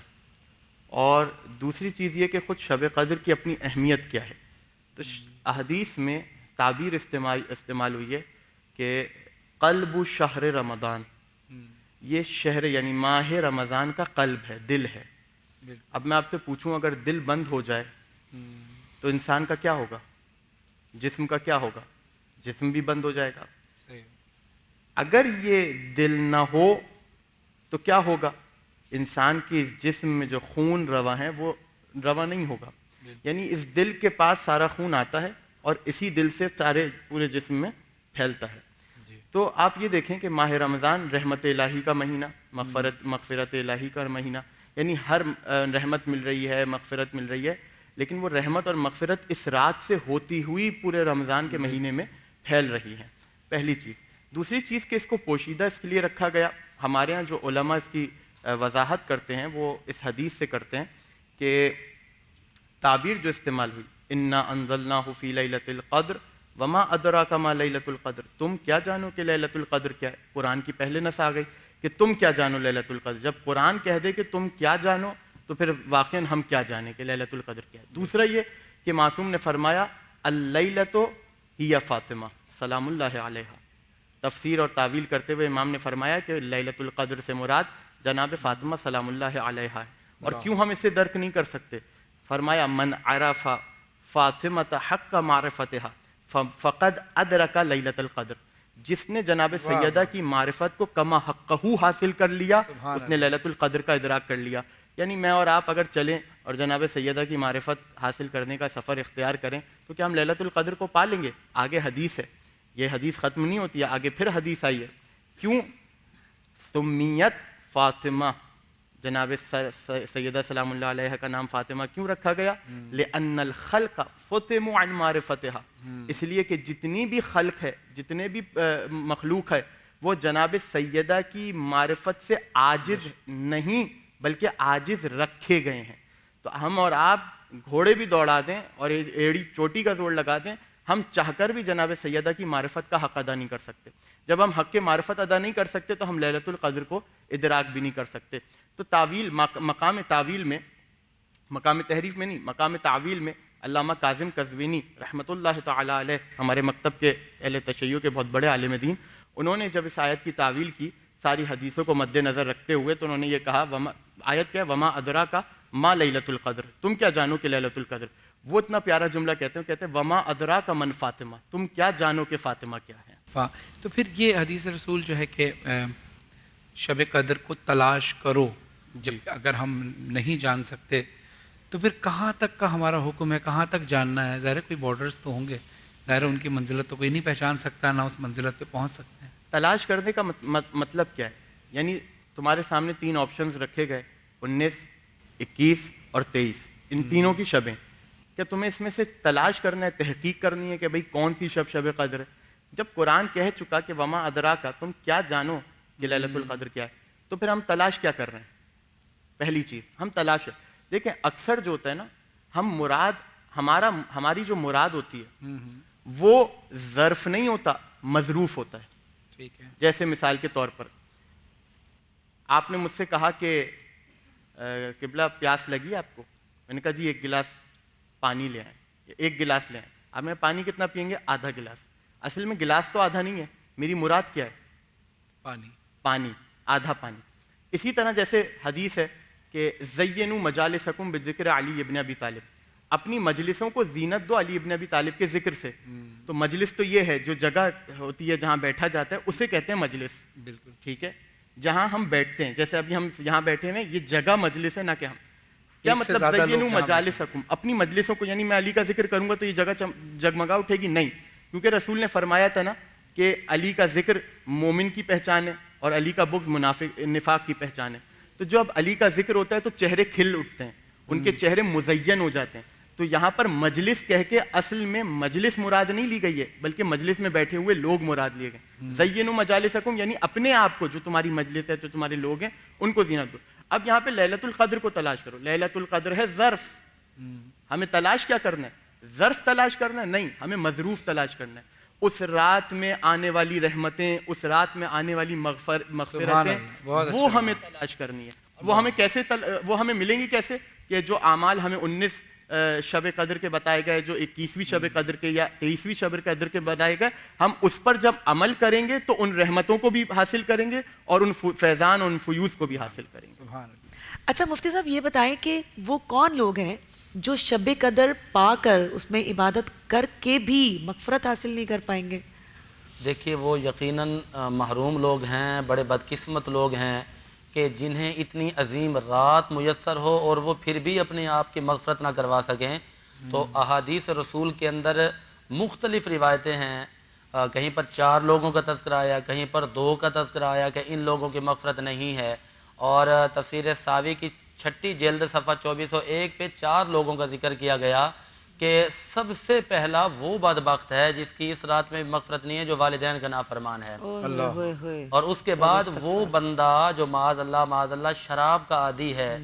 اور دوسری چیز یہ کہ خود شب قدر کی اپنی اہمیت کیا ہے. تو احادیث میں تعبیر استعمال ہوئی ہے کہ قلب شہر رمضان، یہ شہر یعنی ماہ رمضان کا قلب ہے، دل ہے. اب میں آپ سے پوچھوں اگر دل بند ہو جائے تو انسان کا کیا ہوگا؟ جسم کا کیا ہوگا؟ جسم بھی بند ہو جائے گا. اگر یہ دل نہ ہو تو کیا ہوگا؟ انسان کی جسم میں جو خون رواں ہے وہ رواں نہیں ہوگا. یعنی اس دل کے پاس سارا خون آتا ہے اور اسی دل سے سارے پورے جسم میں پھیلتا ہے. تو آپ یہ دیکھیں کہ ماہ رمضان رحمت الہی کا مہینہ، مغفرت الہی کا مہینہ، یعنی ہر رحمت مل رہی ہے، مغفرت مل رہی ہے، لیکن وہ رحمت اور مغفرت اس رات سے ہوتی ہوئی پورے رمضان کے مہینے میں پھیل رہی ہیں. پہلی چیز. دوسری چیز کہ اس کو پوشیدہ اس کے لیے رکھا گیا. ہمارے ہاں جو علماء اس کی وضاحت کرتے ہیں وہ اس حدیث سے کرتے ہیں کہ تعبیر جو استعمال ہوئی انا انزلناہ فی لیلۃ القدر وما ادراک ما لیلۃ القدر، تم کیا جانو کہ لیلۃ القدر کیا ہے. قرآن کی پہلے نص آ گئی کہ تم کیا جانو لیلۃ القدر. جب قرآن کہہ دے کہ تم کیا جانو تو پھر واقعاً ہم کیا جانیں کہ لیلۃ القدر کیا ہے. دوسرا یہ کہ معصوم نے فرمایا اللیلۃ ہی فاطمہ سلام اللہ علیہا. تفسیر اور تعویل کرتے ہوئے امام نے فرمایا کہ لیلۃ القدر سے مراد جناب فاطمہ سلام اللہ علیہا ہے. اور کیوں ہم اسے درک نہیں کر سکتے؟ فرمایا من عرف فاطمۃ حق معرفتہا فقد ادرک لیلۃ القدر. جس نے جناب سیدہ کی معرفت کو کما حقہ حاصل کر لیا اس نے لیلۃ القدر کا ادراک کر لیا. یعنی میں اور آپ اگر چلیں اور جناب سیدہ کی معرفت حاصل کرنے کا سفر اختیار کریں تو کیا ہم لیلۃ القدر کو پا لیں گے؟ آگے حدیث ہے، یہ حدیث ختم نہیں ہوتی ہے، آگے پھر حدیث آئی ہے. کیوں سمیت فاطمہ، جناب سیدہ سلام اللہ علیہ کا نام فاطمہ کیوں رکھا گیا؟ لأن الخلق فتموا عن معرفتها، اس لیے کہ جتنی بھی خلق ہے، جتنے بھی مخلوق ہے، وہ جناب سیدہ کی معرفت سے عاجز نہیں بلکہ عاجز رکھے گئے ہیں. تو ہم اور آپ گھوڑے بھی دوڑا دیں اور ایڑی چوٹی کا زور لگا دیں، ہم چاہ کر بھی جناب سیدہ کی معرفت کا حق ادا نہیں کر سکتے. جب ہم حق معرفت ادا نہیں کر سکتے تو ہم لیلۃ القدر کو ادراک بھی نہیں کر سکتے. تو تعویل، مقام تعویل میں، مقام تحریف میں نہیں، مقام تعویل میں علامہ کاظم قزوینی رحمۃ اللہ تعالی علیہ، ہمارے مکتب کے اہل تشیع کے بہت بڑے عالم دین، انہوں نے جب اس آیت کی تعویل کی ساری حدیثوں کو مد نظر رکھتے ہوئے تو انہوں نے یہ کہا آیت کیا ہے؟ وما ادراک ما لیلۃ القدر، تم کیا جانو کہ لیلۃ القدر. وہ اتنا پیارا جملہ کہتے ہیں وما ادراک من فاطمہ، تم کیا جانو کہ فاطمہ کیا ہے. تو پھر یہ حدیث رسول جو ہے کہ شب قدر کو تلاش کرو، جب اگر ہم نہیں جان سکتے تو پھر کہاں تک کا ہمارا حکم ہے، کہاں تک جاننا ہے؟ ظاہر کوئی بارڈرز تو ہوں گے، ظاہر ان کی منزلت تو کوئی نہیں پہچان سکتا، نہ اس منزلت پہ پہنچ سکتے ہیں. تلاش کرنے کا مطلب کیا ہے؟ یعنی تمہارے سامنے 3 آپشنز رکھے گئے 19، 21 اور 23، ان تینوں کی شبیں. کیا تمہیں اس میں سے تلاش کرنا ہے، تحقیق کرنی ہے کہ بھئی کون سی شب قدر ہے؟ جب قرآن کہہ چکا کہ وما ادراکا، تم کیا جانو کہ لیلۃ القدر کیا ہے، تو پھر ہم تلاش کیا کر رہے ہیں؟ پہلی چیز ہم تلاش ہے. دیکھیں اکثر جو ہوتا ہے نا، ہم مراد ہماری جو مراد ہوتی ہے وہ ظرف نہیں ہوتا، مظروف ہوتا ہے. ٹھیک ہے. جیسے مثال کے طور پر آپ نے مجھ سے کہا کہ قبلہ پیاس لگی آپ کو، میں نے کہا جی 1 گلاس پانی لے آئیں، 1 گلاس لے آئیں. آپ میں پانی کتنا پئیں گے؟ آدھا گلاس. اصل میں گلاس تو آدھا نہیں ہے، میری مراد کیا ہے؟ پانی، آدھا پانی. اسی طرح جیسے حدیث ہے کہ زینوا مجالسکم بذکر علی ابن ابی طالب، اپنی مجلسوں کو زینت دو علی ابن ابی طالب کے ذکر سے. تو مجلس تو یہ ہے جو جگہ ہوتی ہے جہاں بیٹھا جاتا ہے، اسے کہتے ہیں مجلس. بالکل ٹھیک ہے. جہاں ہم بیٹھتے ہیں، جیسے ابھی ہم یہاں بیٹھے ہیں، یہ جگہ مجلس ہے، نہ کہ ہم. کیا مطلب زینوا مجالسکم؟ اپنی مجلسوں کو، یعنی میں علی کا ذکر کروں گا تو یہ جگہ جگمگا اٹھے گی؟ نہیں، کیونکہ رسول نے فرمایا تھا نا کہ علی کا ذکر مومن کی پہچان ہے اور علی کا بغض نفاق کی پہچان ہے. تو جو اب علی کا ذکر ہوتا ہے تو چہرے کھل اٹھتے ہیں ان کے چہرے مزین ہو جاتے ہیں. تو یہاں پر مجلس کہہ کے اصل میں مجلس مراد نہیں لی گئی ہے بلکہ مجلس میں بیٹھے ہوئے لوگ مراد لیے گئے. زینوا مجالسکم یعنی اپنے آپ کو، جو تمہاری مجلس ہے، جو تمہارے لوگ ہیں، ان کو زینت دو. اب یہاں پہ لیلۃ القدر کو تلاش کرو. لیلۃ القدر ہے ظرف. ہمیں تلاش کیا کرنا ہے؟ ظرف تلاش کرنا ہے؟ نہیں، ہمیں مظروف تلاش کرنا ہے. اس رات میں آنے والی رحمتیں، اس رات میں آنے والی مغفرتیں، وہ ہمیں تلاش کرنی ہے. وہ ہمیں کیسے وہ ہمیں ملیں گی کیسے؟ کہ جو اعمال ہمیں 19 شب قدر کے بتائے گئے، جو 21ویں شب قدر کے یا 23ویں شب قدر کے بتائے گئے، ہم اس پر جب عمل کریں گے تو ان رحمتوں کو بھی حاصل کریں گے اور ان فیضان اور ان فیوز کو بھی حاصل کریں گے. اچھا مفتی صاحب یہ بتائیں کہ وہ کون لوگ ہیں جو شب قدر پا کر اس میں عبادت کر کے بھی مغفرت حاصل نہیں کر پائیں گے؟ دیکھیے وہ یقیناً محروم لوگ ہیں، بڑے بدقسمت لوگ ہیں کہ جنہیں اتنی عظیم رات میسر ہو اور وہ پھر بھی اپنے آپ کی مغفرت نہ کروا سکیں. تو احادیث رسول کے اندر مختلف روایتیں ہیں، کہیں پر 4 لوگوں کا تذکرہ آیا، کہیں پر 2 کا تذکرہ آیا کہ ان لوگوں کی مغفرت نہیں ہے. اور تفسیر ساوی کی 6 جلد صفحہ 2401 پہ 4 لوگوں کا ذکر کیا گیا کہ سب سے پہلا وہ بدبخت ہے جس کی اس رات میں مغفرت نہیں ہے، جو والدین کا نافرمان ہے. اور اس کے بعد وہ بندہ جو معاذ اللہ شراب کا عادی ہے.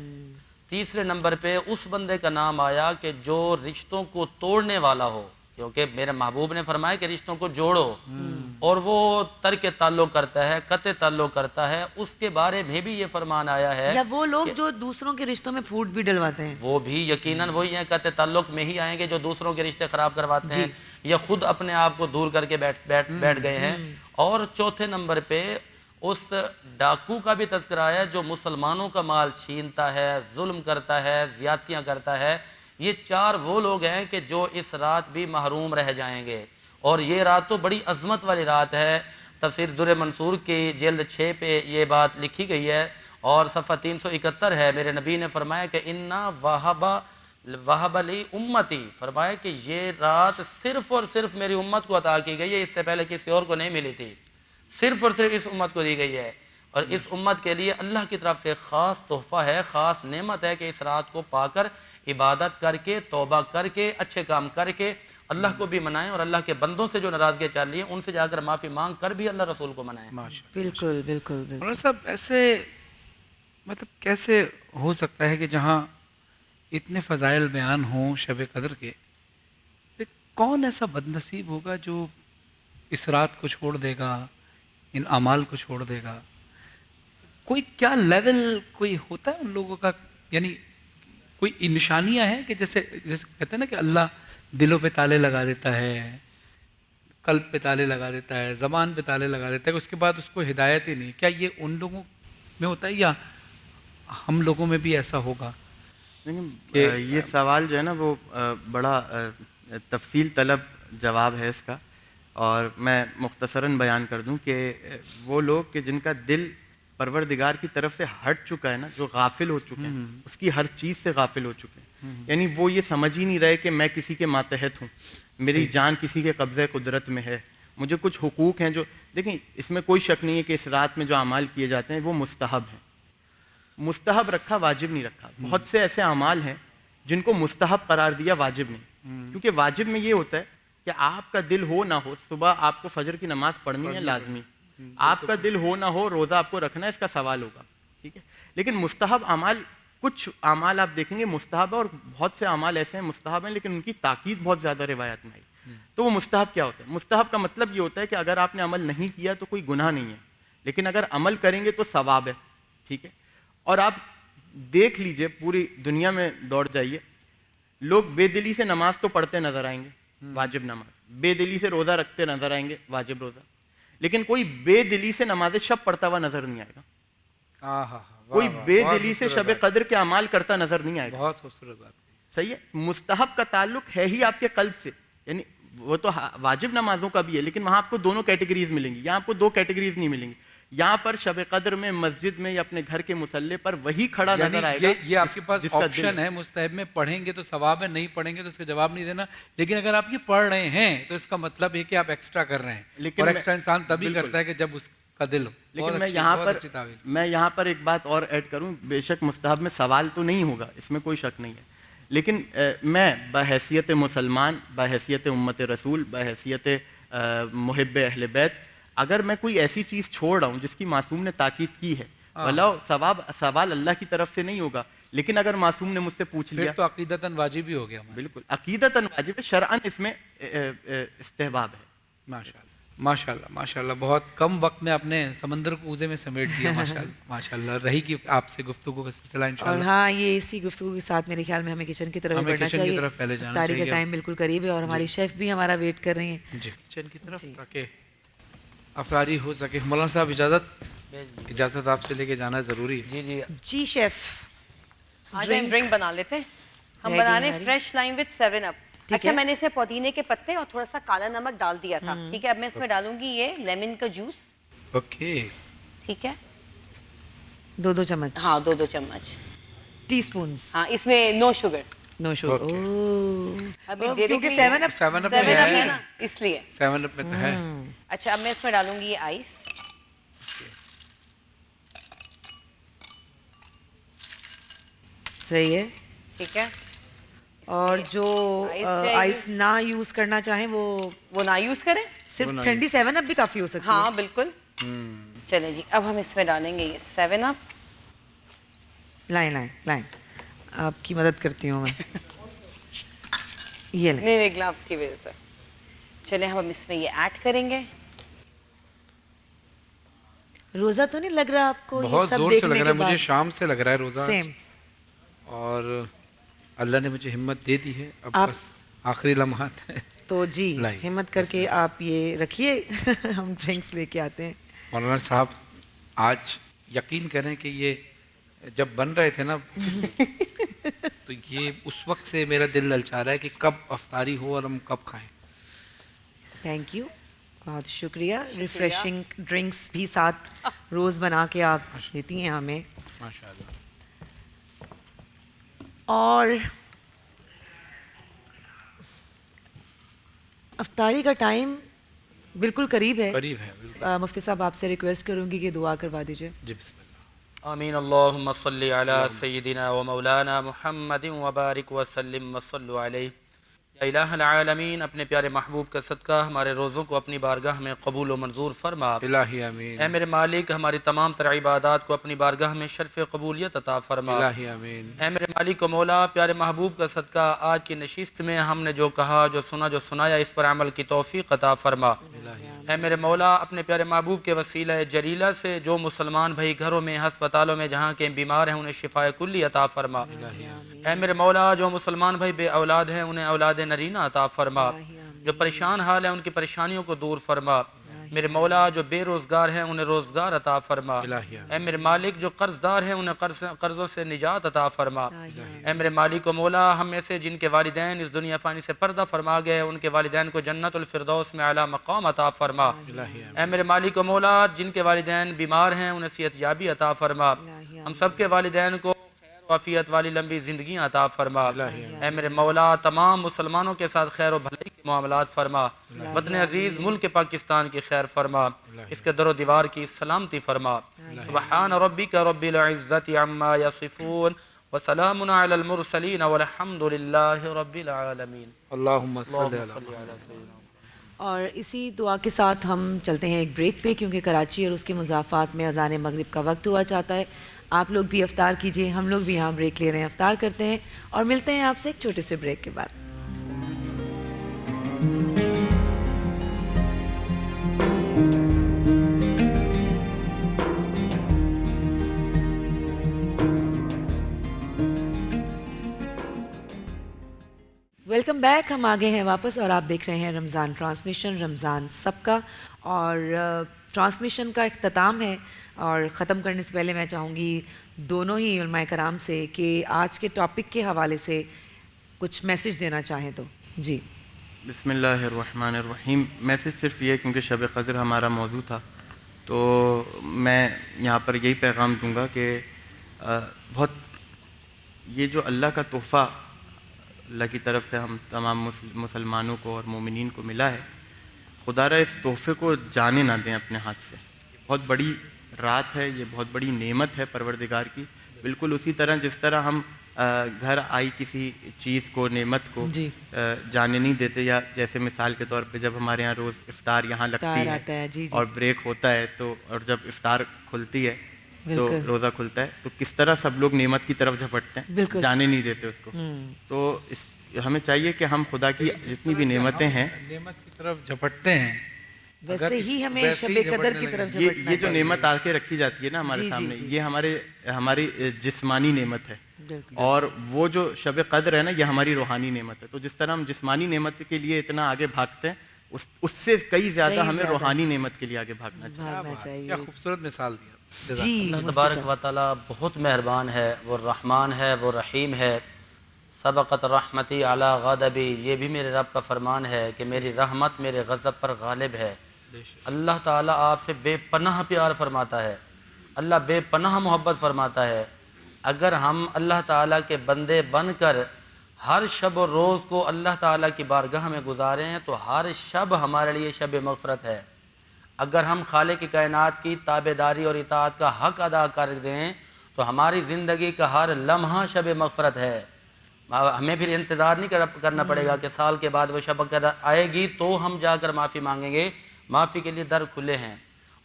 تیسرے نمبر پہ اس بندے کا نام آیا کہ جو رشتوں کو توڑنے والا ہو، کیونکہ میرے محبوب نے فرمایا کہ رشتوں کو جوڑو، اور وہ ترک تعلق کرتا ہے، قطع تعلق کرتا ہے. اس کے بارے میں بھی یہ فرمان آیا ہے. یا وہ لوگ جو دوسروں کے رشتوں میں پھوٹ بھی ڈلواتے ہیں، وہ بھی یقیناً وہی ہیں، قطع تعلق میں ہی آئیں گے جو دوسروں کے رشتے خراب کرواتے ہیں یا خود اپنے آپ کو دور کر کے بیٹھ گئے ہیں. اور چوتھے نمبر پہ اس ڈاکو کا بھی تذکرہ آیا جو مسلمانوں کا مال چھینتا ہے، ظلم کرتا ہے، زیادتیاں کرتا ہے. یہ 4 وہ لوگ ہیں کہ جو اس رات بھی محروم رہ جائیں گے. اور یہ رات تو بڑی عظمت والی رات ہے. تفسیر در منصور کی جلد 6 پہ یہ بات لکھی گئی ہے اور صفحہ 371 ہے. میرے نبی نے فرمایا کہ انا وہب لی امتی، فرمایا کہ یہ رات صرف اور صرف میری امت کو عطا کی گئی ہے، اس سے پہلے کسی اور کو نہیں ملی تھی، صرف اور صرف اس امت کو دی گئی ہے. اور اس امت کے لیے اللہ کی طرف سے خاص تحفہ ہے، خاص نعمت ہے کہ اس رات کو پا کر عبادت کر کے، توبہ کر کے، اچھے کام کر کے اللہ کو بھی منائیں، اور اللہ کے بندوں سے جو ناراضگیاں چل رہی ہیں ان سے جا کر معافی مانگ کر بھی اللہ رسول کو منائیں. بالکل بالکل. مولانا صاحب ایسے مطلب کیسے ہو سکتا ہے کہ جہاں اتنے فضائل بیان ہوں شب قدر کے، کون ایسا بد نصیب ہوگا جو اس رات کو چھوڑ دے گا، ان اعمال کو چھوڑ دے گا؟ کوئی کیا لیول کوئی ہوتا ہے ان لوگوں کا؟ یعنی کوئی نشانیاں ہیں کہ جیسے کہتے ہیں نا کہ اللہ دلوں پہ تالے لگا دیتا ہے، قلب پہ تالے لگا دیتا ہے، زبان پہ تالے لگا دیتا ہے، اس کے بعد اس کو ہدایت ہی نہیں. کیا یہ ان لوگوں میں ہوتا ہے یا ہم لوگوں میں بھی ایسا ہوگا؟ یہ سوال جو ہے نا وہ بڑا تفصیل طلب جواب ہے اس کا، اور میں مختصراً بیان کر دوں کہ وہ لوگ کہ جن کا دل پروردگار کی طرف سے ہٹ چکا ہے نا، جو غافل ہو چکے ہیں، اس کی ہر چیز سے غافل ہو چکے ہیں، یعنی وہ یہ سمجھ ہی نہیں رہے کہ میں کسی کے ماتحت ہوں، میری جان کسی کے قبضہ قدرت میں ہے، مجھے کچھ حقوق ہیں جو دیکھیں اس میں کوئی شک نہیں ہے کہ اس رات میں جو اعمال کیے جاتے ہیں وہ مستحب ہیں. مستحب رکھا، واجب نہیں رکھا. بہت سے ایسے اعمال ہیں جن کو مستحب قرار دیا، واجب نہیں. کیونکہ واجب میں یہ ہوتا ہے کہ آپ کا دل ہو نہ ہو، صبح آپ کو فجر کی نماز پڑھنی ہے لازمی، آپ کا دل ہو نہ ہو روزہ آپ کو رکھنا ہے، اس کا سوال ہوگا، ٹھیک ہے. لیکن مستحب اعمال، کچھ اعمال آپ دیکھیں گے مستحب ہے، اور بہت سے اعمال ایسے ہیں مستحب ہیں لیکن ان کی تاکید بہت زیادہ روایات میں آئی. تو وہ مستحب کیا ہوتا ہے؟ مستحب کا مطلب یہ ہوتا ہے کہ اگر آپ نے عمل نہیں کیا تو کوئی گناہ نہیں ہے، لیکن اگر عمل کریں گے تو ثواب ہے، ٹھیک ہے. اور آپ دیکھ لیجئے پوری دنیا میں دوڑ جائیے، لوگ بے دلی سے نماز تو پڑھتے نظر آئیں گے، واجب نماز، بے دلی سے روزہ رکھتے نظر آئیں گے، واجب روزہ، لیکن کوئی بے دلی سے نماز شب پڑھتا ہوا نظر نہیں آئے گا، کوئی بے دلی سے شب قدر کے اعمال کرتا نظر نہیں آئے گا. بہت خوبصورت بات. صحیح ہے. مستحب کا تعلق ہے ہی آپ کے قلب سے، یعنی وہ تو واجب نمازوں کا بھی ہے لیکن وہاں آپ کو دونوں کیٹیگریز ملیں گی، یہاں آپ کو 2 کیٹیگریز نہیں ملیں گی. یہاں پر شب قدر میں مسجد میں یا اپنے گھر کے مصلی پر وہی کھڑا نظر آئے گا. یہ آپ کے پاس آپشن ہے، مستحب میں پڑھیں گے تو ثواب ہے، نہیں پڑھیں گے تو اس کا جواب نہیں دینا. لیکن اگر آپ یہ پڑھ رہے ہیں تو اس کا مطلب ہے کہ آپ ایکسٹرا کر رہے ہیں، اور ایکسٹرا انسان تبھی کرتا ہے کہ جب اس کا دل ہو. لیکن میں یہاں پر ایک بات اور ایڈ کروں, بے شک مستحب میں سوال تو نہیں ہوگا, اس میں کوئی شک نہیں ہے, لیکن میں بحیثیت مسلمان, بحیثیت امت رسول, بحیثیت محب اہل بیت, اگر میں کوئی ایسی چیز چھوڑ رہا ہوں جس کی معصوم نے تاکید کی ہے, بھلا سوال اللہ کی طرف سے نہیں ہوگا, لیکن اگر معصوم نے مجھ سے پوچھ لیا تو عقیدتاً واجب ہی ہو گیا. بالکل عقیدتاً واجب ہے, شرعاً اس میں استحباب ہے. ماشاءاللہ ماشاءاللہ ماشاءاللہ, بہت کم وقت میں آپ نے سمندر کو کوزے میں سمیٹ دیا. ماشاءاللہ ماشاءاللہ. رہی کہ آپ سے گفتگو کا سلسلہ انشاءاللہ. اور ہاں, یہ اسی گفتگو کے ساتھ میرے خیال میں ہمیں کچن کی طرف بڑھنا چاہیے. افطاری کا ٹائم بالکل قریب ہے اور ہماری شیف بھی ہمارا ویٹ کر رہی ہیں. جی کچن کی طرف, تاکہ افطاری ہو سکے. مولانا صاحب اجازت آپ سے لے کے جانا ضروری ہے. جی جی جی شیف. آج ہم ڈرنک بنا لیتے ہیں. ہم بنا رہے ہیں فریش لائم وتھ 7 اپ. اچھا, میں نے اسے پودینے کے پتے اور تھوڑا سا کالا نمک ڈال دیا تھا. ٹھیک ہے, اب میں اس میں ڈالوں گی یہ لیمن کا جوس. اوکے ٹھیک ہے, 2 چمچ. ہاں 2 چمچ ٹی سپونز. ہاں, اس میں نو شوگر. Know sugar. ابھی کیونکہ 7 اپ ہے نا, اس لیے 7 اپ میں تو ہے. اچھا, اب میں اس میں ڈالوں گی یہ آئس. صحیح ہے. ٹھیک ہے, اور جو آئس نہ یوز کرنا چاہیں وہ نہ یوز کریں, صرف ٹھنڈی 7 اپ بھی کافی ہو سکتی ہے. ہاں بالکل. چلیں جی, اب ہم اس میں ڈالیں گے یہ 7 اپ. لائیں آپ کی مدد کرتی ہوں میں. یہ لیں. نہیں, گلافز کی وجہ سے. چلیں, ہم اس میں یہ ایڈ کریں گے. روزہ تو نہیں لگ رہا آپ کو؟ بہت زور سے لگ رہا ہے مجھے, شام سے لگ رہا ہے روزہ. اور اللہ نے مجھے ہمت دے دی ہے, اب بس آخری لمحات ہیں. تو جی ہمت کر کے آپ یہ رکھیے, ہم ڈرنکس لے کے آتے ہیں. مولانا صاحب آج یقین کریں کہ یہ جب بن رہے تھے نا تو یہ اس وقت سے میرا دل للچا رہا ہے کہ کب افطاری ہو اور ہم کب کھائیں. تھینک یو, بہت شکریہ. ریفریشنگ ڈرنکس بھی ساتھ روز بنا کے آپ دیتی ہیں ہمیں. ماشاءاللہ. اور افطاری کا ٹائم بالکل قریب ہے. مفتی صاحب آپ سے ریکویسٹ کروں گی کہ دعا کروا دیجیے. جی بسم اللہ. آمین. اللہم صلی علی سیدنا و مولانا محمد وبارک وسلم وصلو علیہ. یا الہ العالمین, اپنے پیارے محبوب کا صدقہ ہمارے روزوں کو اپنی بارگاہ میں قبول و منظور فرما. الہی آمین. اے میرے مالک, ہماری تمام تر عبادات کو اپنی بارگاہ میں شرف قبولیت عطا فرما. الہی آمین. اے میرے مالک و مولا, پیارے محبوب کا صدقہ آج کی نشست میں ہم نے جو کہا, جو سنا, جو سنایا, اس پر عمل کی توفیق عطا فرما. اے میرے مولا, اپنے پیارے محبوب کے وسیلہ جلیلہ سے جو مسلمان بھائی گھروں میں, ہسپتالوں میں جہاں کے بیمار ہیں, انہیں شفاء کلی عطا فرما. اے میرے مولا, جو مسلمان بھائی بے اولاد ہیں, انہیں اولاد نرینہ عطا فرما. جو پریشان حال ہیں, ان کی پریشانیوں کو دور فرما. میرے مولا, جو بے روزگار ہیں, انہیں روزگار عطا فرما. اے میرے مالک, جو قرض دار ہیں, انہیں قرضوں سے نجات عطا فرما. اے میرے مالک و مولا, ہم میں سے جن کے والدین اس دنیا فانی سے پردہ فرما گئے, ان کے والدین کو جنت الفردوس میں اعلیٰ مقام عطا فرما. اے میرے مالک و مولا, جن کے والدین بیمار ہیں, انہیں صحت یابی عطا فرما. ہم سب کے والدین کو عافیت والی لمبی زندگیاں عطا فرما. اے میرے مولا, تمام مسلمانوں کے ساتھ خیر و بھلائی کے معاملات فرما. وطن عزیز ملک پاکستان کی خیر فرما, اس کے در و دیوار کی سلامتی فرما. سبحان ربک رب العزت عما یصفون وسلام علی المرسلین والحمد للہ رب العالمین. اللہم صلی علی سیدنا. اور اسی دعا کے ساتھ ہم چلتے ہیں ایک بریک پہ, کیونکہ کراچی اور اس کے مضافات میں اذان مغرب کا وقت ہوا چاہتا ہے. آپ لوگ بھی افطار کیجئے, ہم لوگ بھی یہاں بریک لے رہے ہیں, افطار کرتے ہیں اور ملتے ہیں آپ سے ایک چھوٹے سے بریک کے بعد. Welcome back. ہم آگے ہیں واپس اور آپ دیکھ رہے ہیں رمضان ٹرانسمیشن, رمضان سب کا. اور ٹرانسمیشن کا اختتام ہے, اور ختم کرنے سے پہلے میں چاہوں گی دونوں ہی علماء کرام سے کہ آج کے ٹاپک کے حوالے سے کچھ میسج دینا چاہیں تو. جی بسم اللہ الرحمن الرحیم. میسج صرف یہ, کیونکہ شب قدر ہمارا موضوع تھا, تو میں یہاں پر یہی پیغام دوں گا کہ بہت یہ جو اللہ کا تحفہ اللہ کی طرف سے ہم تمام مسلمانوں کو اور مومنین کو ملا ہے, خدا را اس تحفے کو جانے نہ دیں اپنے ہاتھ سے. بہت بڑی رات ہے، یہ بہت بڑی نعمت ہے پروردگار کی. بالکل اسی طرح جس طرح ہم گھر آئی کسی چیز کو، نعمت کو جانے نہیں دیتے، یا جیسے مثال کے طور پہ جب ہمارے یہاں روز افطار یہاں لگتی ہے اور بریک ہوتا ہے تو، اور جب افطار کھلتی ہے تو روزہ کھلتا ہے تو کس طرح سب لوگ نعمت کی طرف جھپٹتے ہیں، جانے نہیں دیتے اس کو. تو ہمیں چاہیے کہ ہم خدا کی جتنی بھی نعمتیں ہیں نعمت کی طرف جھپٹتے ہیں، ویسے ہی ہمیں شب قدر کی طرف یہ جو نعمت آ کے رکھی جاتی ہے نا ہمارے سامنے، یہ ہماری جسمانی نعمت ہے، اور وہ جو شب قدر ہے نا یہ ہماری روحانی نعمت ہے. تو جس طرح ہم جسمانی نعمت کے لیے اتنا آگے بھاگتے ہیں، اس سے کئی زیادہ ہمیں روحانی نعمت کے لیے آگے بھاگنا چاہیے. کیا خوبصورت مثال دیا. اللہ تبارک و تعالیٰ بہت مہربان ہے، وہ رحمان ہے، وہ رحیم ہے. سبقت رحمتی علی غضبی، یہ بھی میرے رب کا فرمان ہے کہ میری رحمت میرے غضب پر غالب ہے. اللہ تعالیٰ آپ سے بے پناہ پیار فرماتا ہے، اللہ بے پناہ محبت فرماتا ہے. اگر ہم اللہ تعالیٰ کے بندے بن کر ہر شب و روز کو اللہ تعالیٰ کی بارگاہ میں گزارے ہیں تو ہر شب ہمارے لیے شب مغفرت ہے. اگر ہم خالق کی کائنات کی تابعداری اور اطاعت کا حق ادا کر دیں تو ہماری زندگی کا ہر لمحہ شب مغفرت ہے. ہمیں پھر انتظار نہیں کرنا پڑے گا کہ سال کے بعد وہ شب قدر آئے گی تو ہم جا کر معافی مانگیں گے. معافی کے لیے در کھلے ہیں.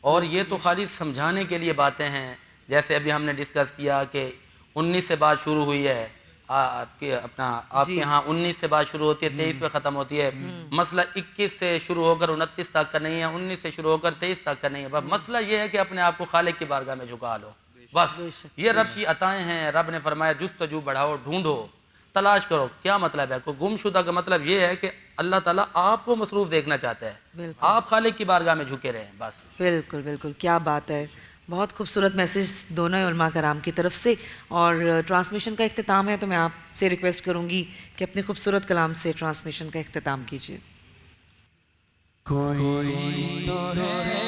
اور یہ تو خالی سمجھانے کے لیے باتیں ہیں، جیسے ابھی ہم نے ڈسکس کیا کہ 19 سے بات شروع ہوئی ہے، آپ کے یہاں 19 سے بات شروع ہوتی ہے، 23 پہ ختم ہوتی ہے. مسئلہ 21 سے شروع ہو کر 29 تک کا نہیں ہے، 19 سے شروع ہو کر 23 تک کا نہیں ہے. بس مسئلہ یہ ہے کہ اپنے آپ کو خالق کی بارگاہ میں جھکا لو. بس یہ رب کی عطائیں ہیں. رب نے فرمایا جستجو بڑھاؤ، ڈھونڈو، تلاش کرو. کیا مطلب ہے؟ کوئی گم شدہ کا مطلب یہ ہے کہ اللہ تعالیٰ آپ کو مصروف دیکھنا چاہتا ہے، آپ خالق کی بارگاہ میں جھکے رہیں بس. بالکل بالکل، کیا بات ہے. بہت خوبصورت میسیج دونوں علماء کرام کی طرف سے. اور ٹرانسمیشن کا اختتام ہے تو میں آپ سے ریکویسٹ کروں گی کہ اپنے خوبصورت کلام سے ٹرانسمیشن کا اختتام کیجیے. کوئی تو ہے